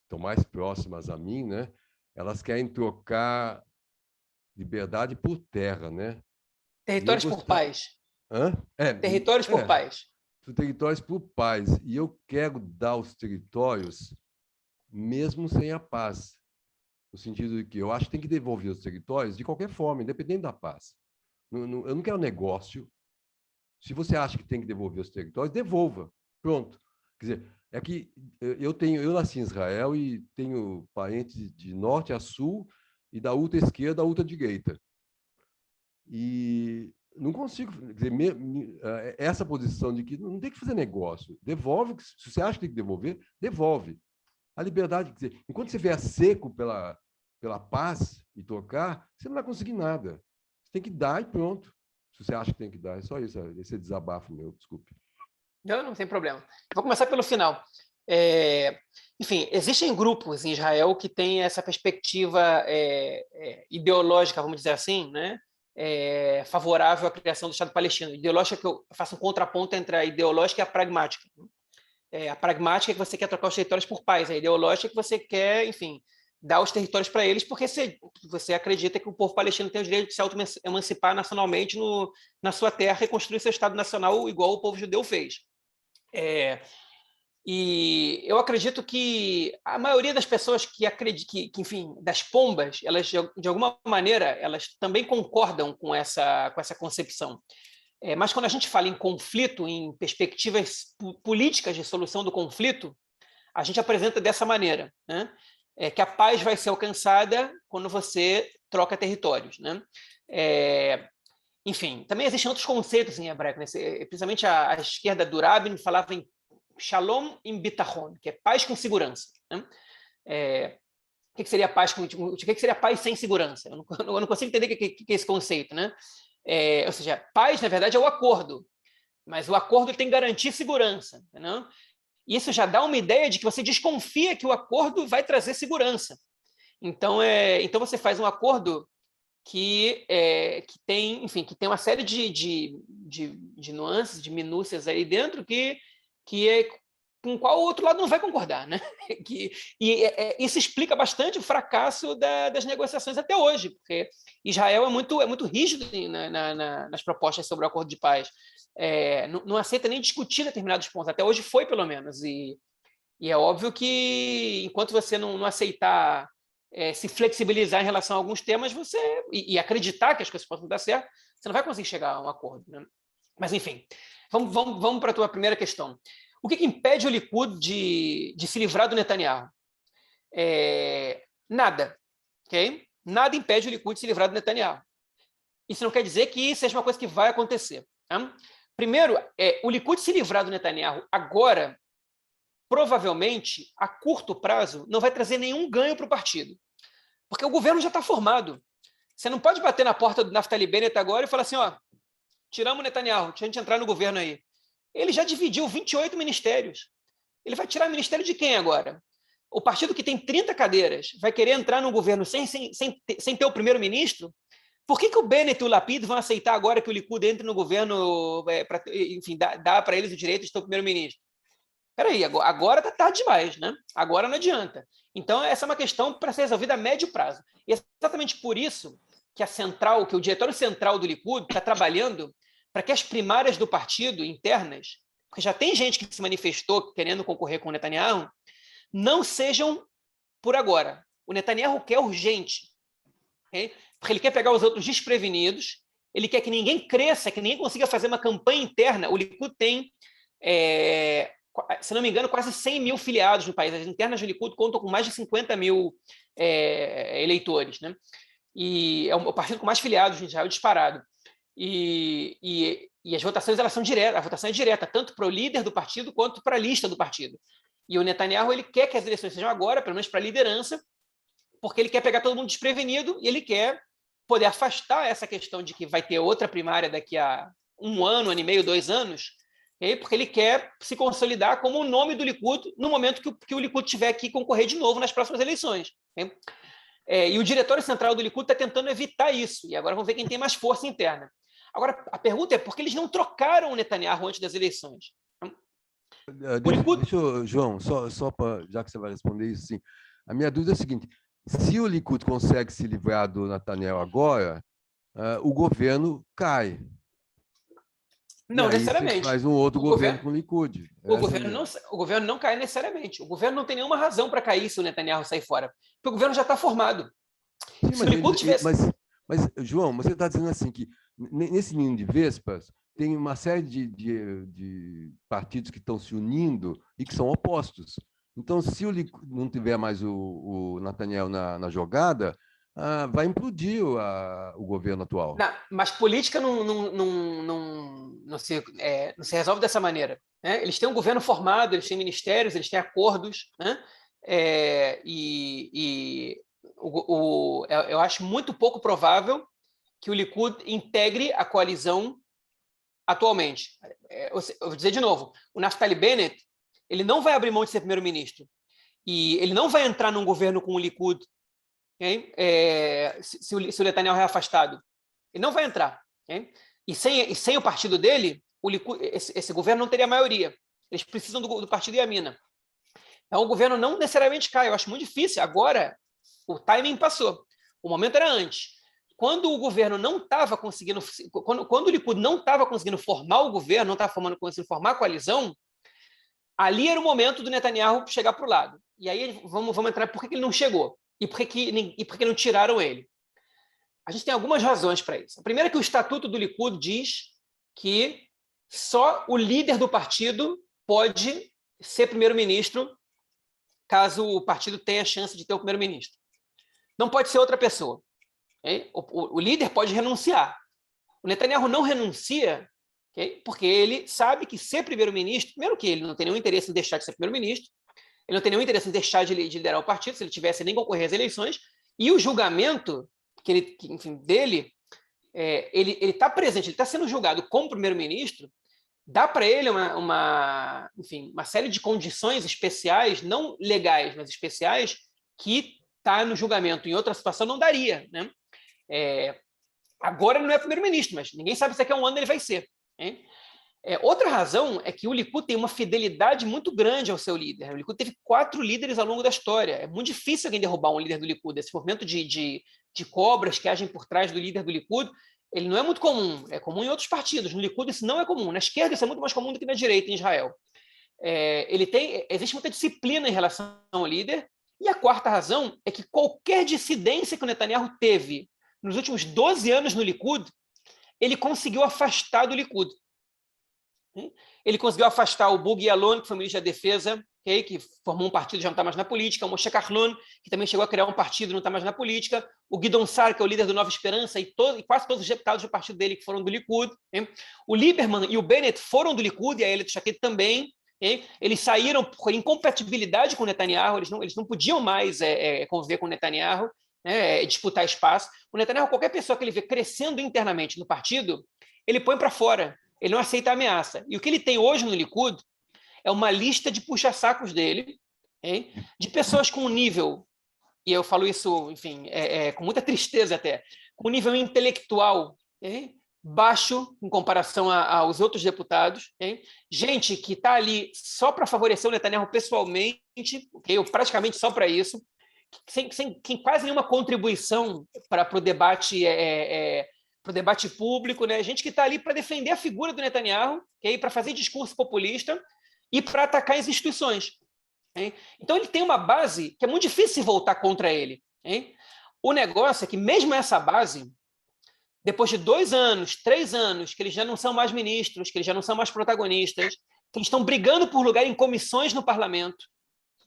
estão mais próximas a mim, né? Elas querem trocar liberdade por terra, né? Territórios por paz. Hã? Territórios por paz. Territórios por paz. E eu quero dar os territórios mesmo sem a paz. No sentido de que eu acho que tem que devolver os territórios de qualquer forma, independente da paz. Eu não quero negócio. Se você acha que tem que devolver os territórios, devolva. Pronto. Quer dizer, é que eu nasci em Israel e tenho parentes de norte a sul e da ultra-esquerda à ultra-direita. E não consigo, quer dizer, essa posição de que não tem que fazer negócio. Devolve, se você acha que tem que devolver, devolve. A liberdade, quer dizer, enquanto você vier seco pela paz e tocar, você não vai conseguir nada. Você tem que dar e pronto. Se você acha que tem que dar, é só isso. Esse é desabafo meu, desculpe. Não tem problema. Vou começar pelo final. Enfim, existem grupos em Israel que têm essa perspectiva ideológica, vamos dizer assim, né? Favorável à criação do Estado palestino. Ideológica, que eu faço um contraponto entre a ideológica e a pragmática. A pragmática é que você quer trocar os territórios por paz. A ideológica é que você quer, enfim, dar os territórios para eles porque você acredita que o povo palestino tem o direito de se auto-emancipar nacionalmente na sua terra e construir seu Estado nacional igual o povo judeu fez. E eu acredito que a maioria das pessoas que acreditam, que enfim, das pombas, elas de alguma maneira elas também concordam com essa concepção. Mas quando a gente fala em conflito, em perspectivas políticas de solução do conflito, a gente apresenta dessa maneira, né? Que a paz vai ser alcançada quando você troca territórios, né? Enfim, também existem outros conceitos em hebraico, né? Principalmente a esquerda do Rabin falava em Shalom im Bitachon, que é paz com segurança, né? O que seria paz o que seria paz sem segurança? Eu não consigo entender o que é esse conceito, né? Ou seja, paz, na verdade, é o acordo, mas o acordo tem que garantir segurança, entendeu? E isso já dá uma ideia de que você desconfia que o acordo vai trazer segurança. Então você faz um acordo que tem, enfim, que tem uma série de nuances, de minúcias aí dentro que com qual o outro lado não vai concordar, né? Isso explica bastante o fracasso das negociações até hoje, porque Israel é muito rígido nas propostas sobre o acordo de paz. Não aceita nem discutir determinados pontos, até hoje foi, pelo menos. E é óbvio que, enquanto você não aceitar se flexibilizar em relação a alguns temas, e acreditar que as coisas possam dar certo, você não vai conseguir chegar a um acordo, né? Mas, enfim, vamos para a tua primeira questão. O que impede o Likud de se livrar do Netanyahu? Nada. Okay? Nada impede o Likud de se livrar do Netanyahu. Isso não quer dizer que seja uma coisa que vai acontecer. Tá? Primeiro, o Likud se livrar do Netanyahu agora, provavelmente, a curto prazo, não vai trazer nenhum ganho para o partido. Porque o governo já está formado. Você não pode bater na porta do Naftali Bennett agora e falar assim, tiramos o Netanyahu, deixa a gente entrar no governo aí. Ele já dividiu 28 ministérios. Ele vai tirar ministério de quem agora? O partido que tem 30 cadeiras vai querer entrar no governo sem ter o primeiro-ministro? Por que o Bennett e o Lapid vão aceitar agora que o Likud entre no governo, enfim, dá para eles o direito de ter o primeiro-ministro? Espera aí, agora está tarde demais, né? Agora não adianta. Então, essa é uma questão para ser resolvida a médio prazo. E é exatamente por isso que o diretório central do Likud está trabalhando para que as primárias do partido internas, porque já tem gente que se manifestou querendo concorrer com o Netanyahu, não sejam por agora. O Netanyahu quer urgente, okay? Porque ele quer pegar os outros desprevenidos, ele quer que ninguém cresça, que ninguém consiga fazer uma campanha interna. O Likud tem, se não me engano, quase 100 mil filiados no país. As internas do Likud contam com mais de 50 mil eleitores, né? E é o partido com mais filiados em Israel, disparado. E as votações elas são diretas, a votação é direta, tanto para o líder do partido quanto para a lista do partido. E o Netanyahu ele quer que as eleições sejam agora, pelo menos para a liderança, porque ele quer pegar todo mundo desprevenido e ele quer poder afastar essa questão de que vai ter outra primária daqui a 1 ano, 1 ano e meio, 2 anos, porque ele quer se consolidar como o nome do Likud no momento que o Likud tiver que concorrer de novo nas próximas eleições. E o diretório central do Likud está tentando evitar isso, e agora vamos ver quem tem mais força interna. Agora, a pergunta é por que eles não trocaram o Netanyahu antes das eleições? Deixa eu, João, só para, já que você vai responder isso, sim. A minha dúvida é a seguinte: se o Likud consegue se livrar do Netanyahu agora, o governo cai. Não e aí você necessariamente. faz um outro governo com o Likud. O governo não cai necessariamente. O governo não tem nenhuma razão para cair se o Netanyahu sair fora. Porque o governo já está formado. Sim, se o Likud tivesse... mas, João, você está dizendo assim que nesse ninho de vespas tem uma série de partidos que estão se unindo e que são opostos. Então, se o Likud não tiver mais o Netanyahu na jogada, vai implodir o governo atual. Não, mas política não se resolve dessa maneira. Né? Eles têm um governo formado, eles têm ministérios, eles têm acordos, né? Eu acho muito pouco provável que o Likud integre a coalizão atualmente. Eu vou dizer de novo, o Naftali Bennett ele não vai abrir mão de ser primeiro-ministro e ele não vai entrar num governo com o Likud, okay? Se o Netanyahu é afastado. Ele não vai entrar. Okay? E sem o partido dele, o Likud, esse governo não teria maioria. Eles precisam do partido Yamina. Então, o governo não necessariamente cai. Eu acho muito difícil. Agora, o timing passou. O momento era antes. Quando o governo não estava conseguindo... Quando o Likud não estava conseguindo formar o governo, não estava conseguindo formar a coalizão, ali era o momento do Netanyahu chegar para o lado. E aí vamos entrar por que ele não chegou e por que não tiraram ele. A gente tem algumas razões para isso. A primeira é que o Estatuto do Likud diz que só o líder do partido pode ser primeiro-ministro caso o partido tenha a chance de ter o primeiro-ministro. Não pode ser outra pessoa. Okay? O líder pode renunciar. O Netanyahu não renuncia, okay? Porque ele sabe que ser primeiro-ministro, primeiro que ele não tem nenhum interesse em deixar de ser primeiro-ministro, ele não tem nenhum interesse em deixar de liderar o partido, se ele tivesse nem concorrer às eleições, e o julgamento dele, ele está presente, ele está sendo julgado como primeiro-ministro, dá para ele uma série de condições especiais, não legais, mas especiais, que está no julgamento em outra situação não daria. Né? Agora ele não é primeiro-ministro, mas ninguém sabe se daqui a um ano ele vai ser. Hein? Outra razão é que o Likud tem uma fidelidade muito grande ao seu líder. O Likud teve 4 líderes ao longo da história. É muito difícil alguém derrubar um líder do Likud. Esse movimento de cobras que agem por trás do líder do Likud, ele não é muito comum. É comum em outros partidos. No Likud isso não é comum. Na esquerda isso é muito mais comum do que na direita em Israel. Existe muita disciplina em relação ao líder. E a quarta razão é que qualquer dissidência que o Netanyahu teve nos últimos 12 anos no Likud, ele conseguiu afastar do Likud. Ele conseguiu afastar o Bugi Yalon, que foi ministro da Defesa, okay, que formou um partido e já não está mais na política, o Moshe Carlon, que também chegou a criar um partido e não está mais na política, o Guidon Sar, que é o líder do Nova Esperança, e quase todos os deputados do partido dele que foram do Likud. Okay? O Lieberman e o Bennett foram do Likud, e a Ayelet Shaked também. Okay? Eles saíram por incompatibilidade com o Netanyahu, eles não podiam mais conviver com o Netanyahu, disputar espaço. O Netanyahu, qualquer pessoa que ele vê crescendo internamente no partido, ele põe para fora. Ele não aceita a ameaça. E o que ele tem hoje no Likud é uma lista de puxa-sacos dele, hein? De pessoas com um nível, e eu falo isso, enfim, com muita tristeza até, com um nível intelectual, hein? Baixo em comparação aos outros deputados, hein? Gente que está ali só para favorecer o Netanyahu pessoalmente, okay? Ou praticamente só para isso, sem quase nenhuma contribuição para o debate para o debate público, né? Gente que está ali para defender a figura do Netanyahu, okay? Para fazer discurso populista e para atacar as instituições. Okay? Então, ele tem uma base que é muito difícil voltar contra ele. Okay? O negócio é que, mesmo essa base, depois de 2 anos, 3 anos, que eles já não são mais ministros, que eles já não são mais protagonistas, que eles estão brigando por lugar em comissões no parlamento,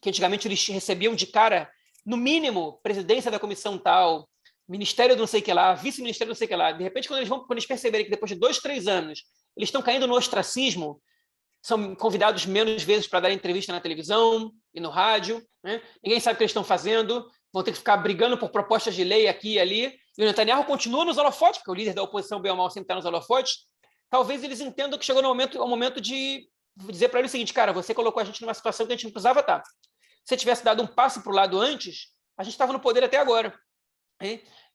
que antigamente eles recebiam de cara, no mínimo, presidência da comissão tal, ministério do não sei o que lá, vice-ministério do não sei o que lá. De repente, quando eles perceberem que depois de 2, 3 anos eles estão caindo no ostracismo, são convidados menos vezes para dar entrevista na televisão e no rádio, né? Ninguém sabe o que eles estão fazendo, vão ter que ficar brigando por propostas de lei aqui e ali, e o Netanyahu continua nos holofotes, porque o líder da oposição, bem ou mal, sempre está nos holofotes. Talvez eles entendam que chegou o momento de dizer para ele o seguinte: cara, você colocou a gente numa situação que a gente não precisava estar. Se você tivesse dado um passo para o lado antes, a gente estava no poder até agora.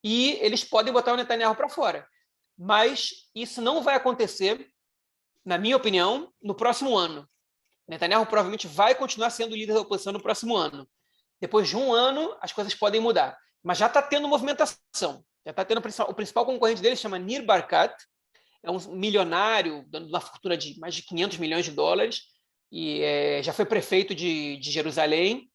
E eles podem botar o Netanyahu para fora. Mas isso não vai acontecer, na minha opinião, no próximo ano. Netanyahu provavelmente vai continuar sendo líder da oposição no próximo ano. Depois de um ano, as coisas podem mudar. Mas já está tendo movimentação. Já está tendo o principal concorrente dele, chama Nir Barkat, é um milionário, dando uma fortuna de mais de 500 milhões de dólares, e já foi prefeito de Jerusalém,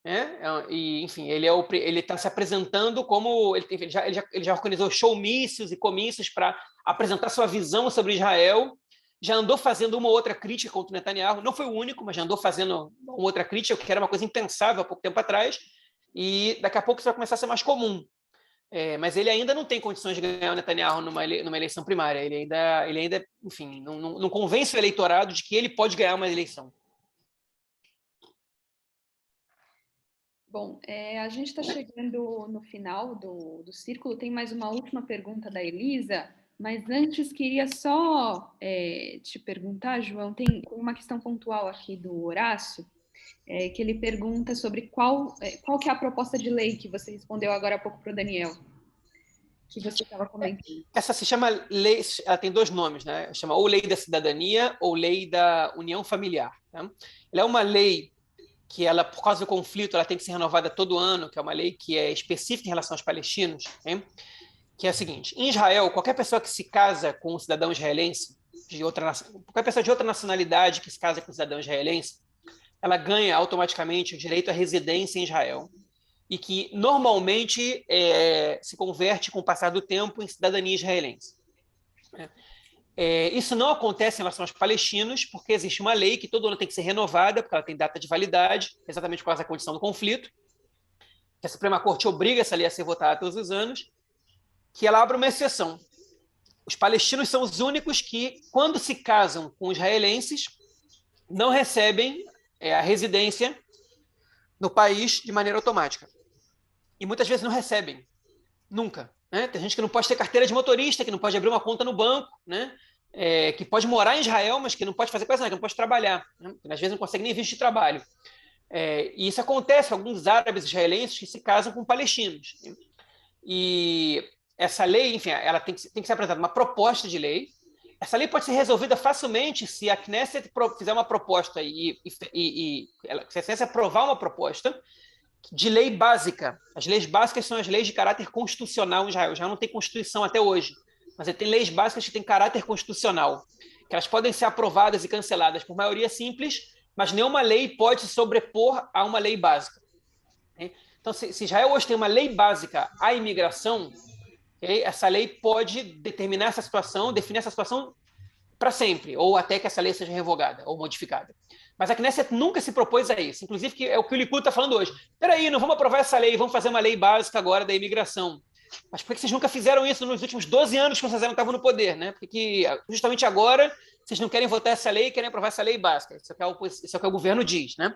né? E, enfim, ele está se apresentando como... Ele já organizou showmícios e comícios para apresentar sua visão sobre Israel, já andou fazendo uma outra crítica contra o Netanyahu, não foi o único, mas já andou fazendo uma outra crítica, que era uma coisa impensável há pouco tempo atrás, e daqui a pouco isso vai começar a ser mais comum. Mas ele ainda não tem condições de ganhar o Netanyahu numa eleição primária. Ele ainda enfim, não convence o eleitorado de que ele pode ganhar uma eleição. Bom, a gente está chegando no final do círculo. Tem mais uma última pergunta da Elisa, mas antes queria só te perguntar, João, tem uma questão pontual aqui do Horácio, que ele pergunta sobre qual que é a proposta de lei que você respondeu agora há pouco para o Daniel, que você estava comentando. Essa se chama lei, ela tem dois nomes, né? Chama ou Lei da Cidadania ou Lei da União Familiar. Tá? Ela é uma lei que, ela, por causa do conflito, ela tem que ser renovada todo ano, que é uma lei que é específica em relação aos palestinos, né? Que é a seguinte: em Israel, qualquer pessoa que se casa com um cidadão israelense, qualquer pessoa de outra nacionalidade que se casa com um cidadão israelense, ela ganha automaticamente o direito à residência em Israel e que normalmente se converte com o passar do tempo em cidadania israelense. Isso não acontece em relação aos palestinos, porque existe uma lei que todo ano tem que ser renovada, porque ela tem data de validade, exatamente por causa da condição do conflito, que a Suprema Corte obriga essa lei a ser votada todos os anos, que ela abre uma exceção. Os palestinos são os únicos que, quando se casam com israelenses, não recebem a residência no país de maneira automática. E muitas vezes não recebem, nunca. Né? Tem gente que não pode ter carteira de motorista, que não pode abrir uma conta no banco, né? Que pode morar em Israel, mas que não pode fazer coisa nada, que não pode trabalhar. Né? Às vezes não consegue nem visto de trabalho. E isso acontece com alguns árabes israelenses que se casam com palestinos. Né? E essa lei, enfim, ela tem que ser apresentada uma proposta de lei. Essa lei pode ser resolvida facilmente se a Knesset fizer uma proposta se a Knesset aprovar uma proposta de lei básica. As leis básicas são as leis de caráter constitucional em Israel. Já não tem constituição até hoje, mas tem leis básicas que têm caráter constitucional, que elas podem ser aprovadas e canceladas por maioria simples, mas nenhuma lei pode se sobrepor a uma lei básica. Então, se Israel hoje tem uma lei básica à imigração, essa lei pode definir essa situação para sempre, ou até que essa lei seja revogada ou modificada. Mas a Knesset nunca se propôs a isso, inclusive que é o que o Likud está falando hoje. Espera aí, não vamos aprovar essa lei, vamos fazer uma lei básica agora da imigração. Mas por que vocês nunca fizeram isso nos últimos 12 anos que vocês não estavam no poder? Né? Porque justamente agora vocês não querem votar essa lei, querem aprovar essa lei básica. Isso é o que o governo diz. Né?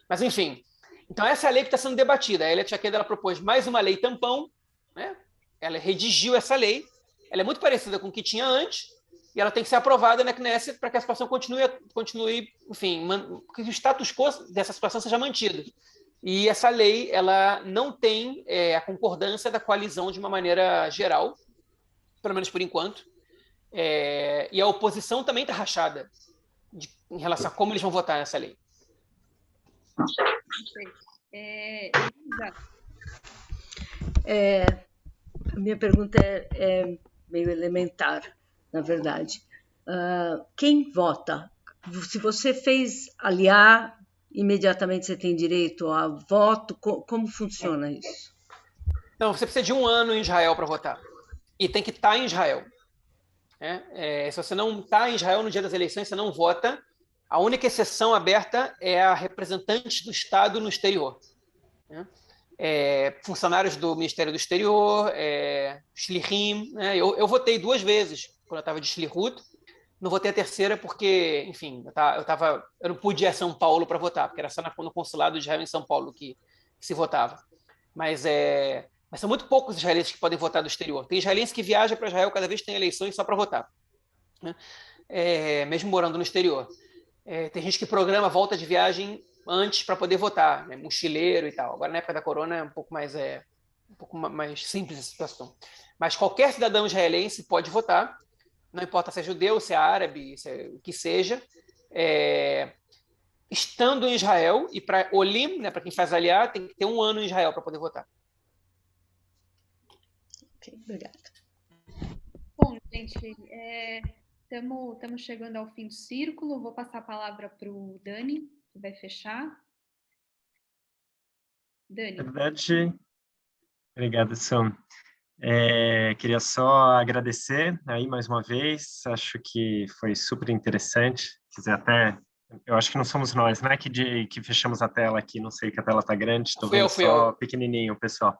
Mas, enfim, então essa é a lei que está sendo debatida. A Ayelet Shaked propôs mais uma lei tampão, né? Ela redigiu essa lei, ela é muito parecida com o que tinha antes, e ela tem que ser aprovada na Knesset para que a situação continue, enfim, que o status quo dessa situação seja mantido. E essa lei, ela não tem a concordância da coalizão de uma maneira geral, pelo menos por enquanto, e a oposição também está rachada em relação a como eles vão votar nessa lei. A minha pergunta é meio elementar, na verdade. Quem vota? Se você fez aliar, imediatamente você tem direito a voto? Como funciona isso? Não, você precisa de um ano em Israel para votar. E tem que estar em Israel. Se você não está em Israel no dia das eleições, você não vota. A única exceção aberta é a representante do Estado no exterior. Funcionários do Ministério do Exterior, Shlichim. Eu votei 2 vezes quando eu estava de Shlihut. Não votei a terceira porque, enfim, eu não pude ir a São Paulo para votar, porque era só no consulado de Israel em São Paulo que se votava. Mas são muito poucos israelenses que podem votar do exterior. Tem israelenses que viajam para Israel cada vez que tem eleições só para votar, né? Mesmo morando no exterior. Tem gente que programa a volta de viagem antes para poder votar, né? Mochileiro e tal. Agora, na época da corona, é um pouco mais simples a situação. Mas qualquer cidadão israelense pode votar, não importa se é judeu, se é árabe, se é o que seja. estando em Israel, e para Olim, né, para quem faz Aliá, tem que ter 1 ano em Israel para poder votar. Ok, obrigada. Bom, gente, estamos chegando ao fim do círculo. Vou passar a palavra para o Dani, que vai fechar. Dani. Verdade. Obrigado, Sam. Queria só agradecer aí mais uma vez. Acho que foi super interessante. Quiser até, eu acho que não somos nós, né, que fechamos a tela aqui. Não sei que a tela está grande. Estou vendo Fui só eu. pequenininho, pessoal.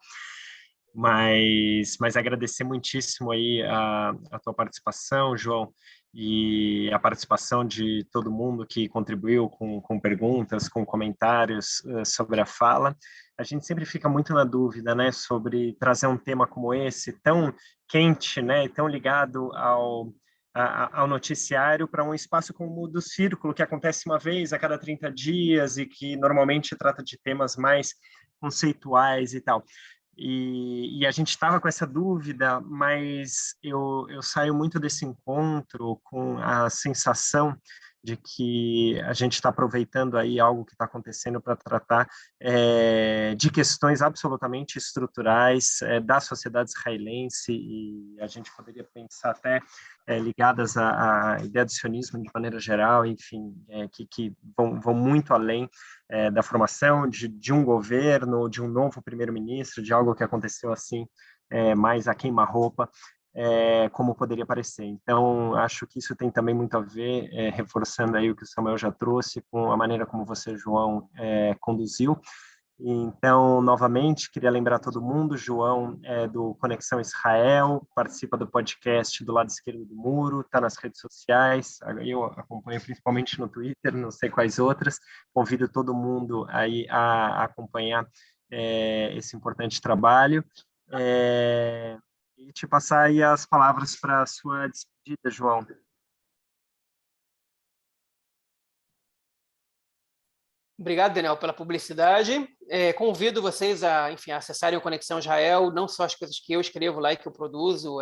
Mas agradecer muitíssimo aí a tua participação, João, e a participação de todo mundo que contribuiu com perguntas, com comentários sobre a fala. A gente sempre fica muito na dúvida, né, sobre trazer um tema como esse, tão quente, né, tão ligado ao noticiário, para um espaço como o do Círculo, que acontece uma vez a cada 30 dias e que normalmente trata de temas mais conceituais e tal. E a gente estava com essa dúvida, mas eu saio muito desse encontro com a sensação de que a gente está aproveitando aí algo que está acontecendo para tratar de questões absolutamente estruturais da sociedade israelense, e a gente poderia pensar até ligadas à ideia do sionismo de maneira geral, enfim, que vão muito além da formação de um governo, de um novo primeiro-ministro, de algo que aconteceu assim, mais a queima-roupa, como poderia parecer. Então, acho que isso tem também muito a ver, reforçando aí o que o Samuel já trouxe, com a maneira como você, João, conduziu. Então, novamente, queria lembrar todo mundo, João é do Conexão Israel, participa do podcast do lado esquerdo do muro, está nas redes sociais, eu acompanho principalmente no Twitter, não sei quais outras, convido todo mundo aí a acompanhar esse importante trabalho. E te passar aí as palavras para a sua despedida, João. Obrigado, Daniel, pela publicidade. Convido vocês a, enfim, a acessarem o Conexão Israel, não só as coisas que eu escrevo lá e que eu produzo,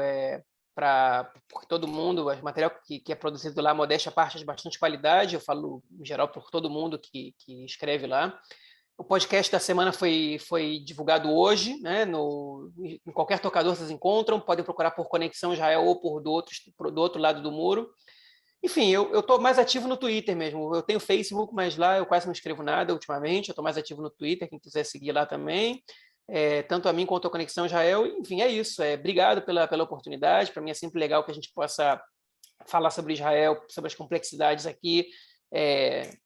para todo mundo, o material que é produzido lá, modéstia à parte, de bastante qualidade, eu falo, em geral, por todo mundo que escreve lá. O podcast da semana foi divulgado hoje, né? Em qualquer tocador vocês encontram, podem procurar por Conexão Israel ou por do outro lado do muro. Enfim, eu estou mais ativo no Twitter mesmo. Eu tenho Facebook, mas lá eu quase não escrevo nada ultimamente. Eu estou mais ativo no Twitter, quem quiser seguir lá também. Tanto a mim quanto a Conexão Israel. Enfim, é isso. Obrigado pela oportunidade. Para mim é sempre legal que a gente possa falar sobre Israel, sobre as complexidades aqui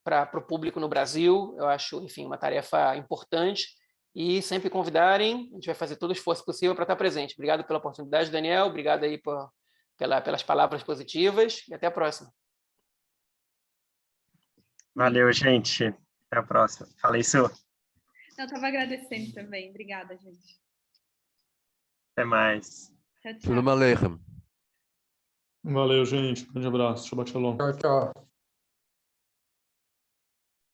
para o público no Brasil. Eu acho, enfim, uma tarefa importante. E sempre convidarem, a gente vai fazer todo o esforço possível para estar presente. Obrigado pela oportunidade, Daniel. Obrigado aí pelas palavras positivas e até a próxima. Valeu, gente. Até a próxima. Fala isso. Eu estava agradecendo também. Obrigada, gente. Até mais. Tchau, tchau. Shalom Aleichem. Valeu, gente. Grande abraço. Shabbat shalom. Tchau, tchau.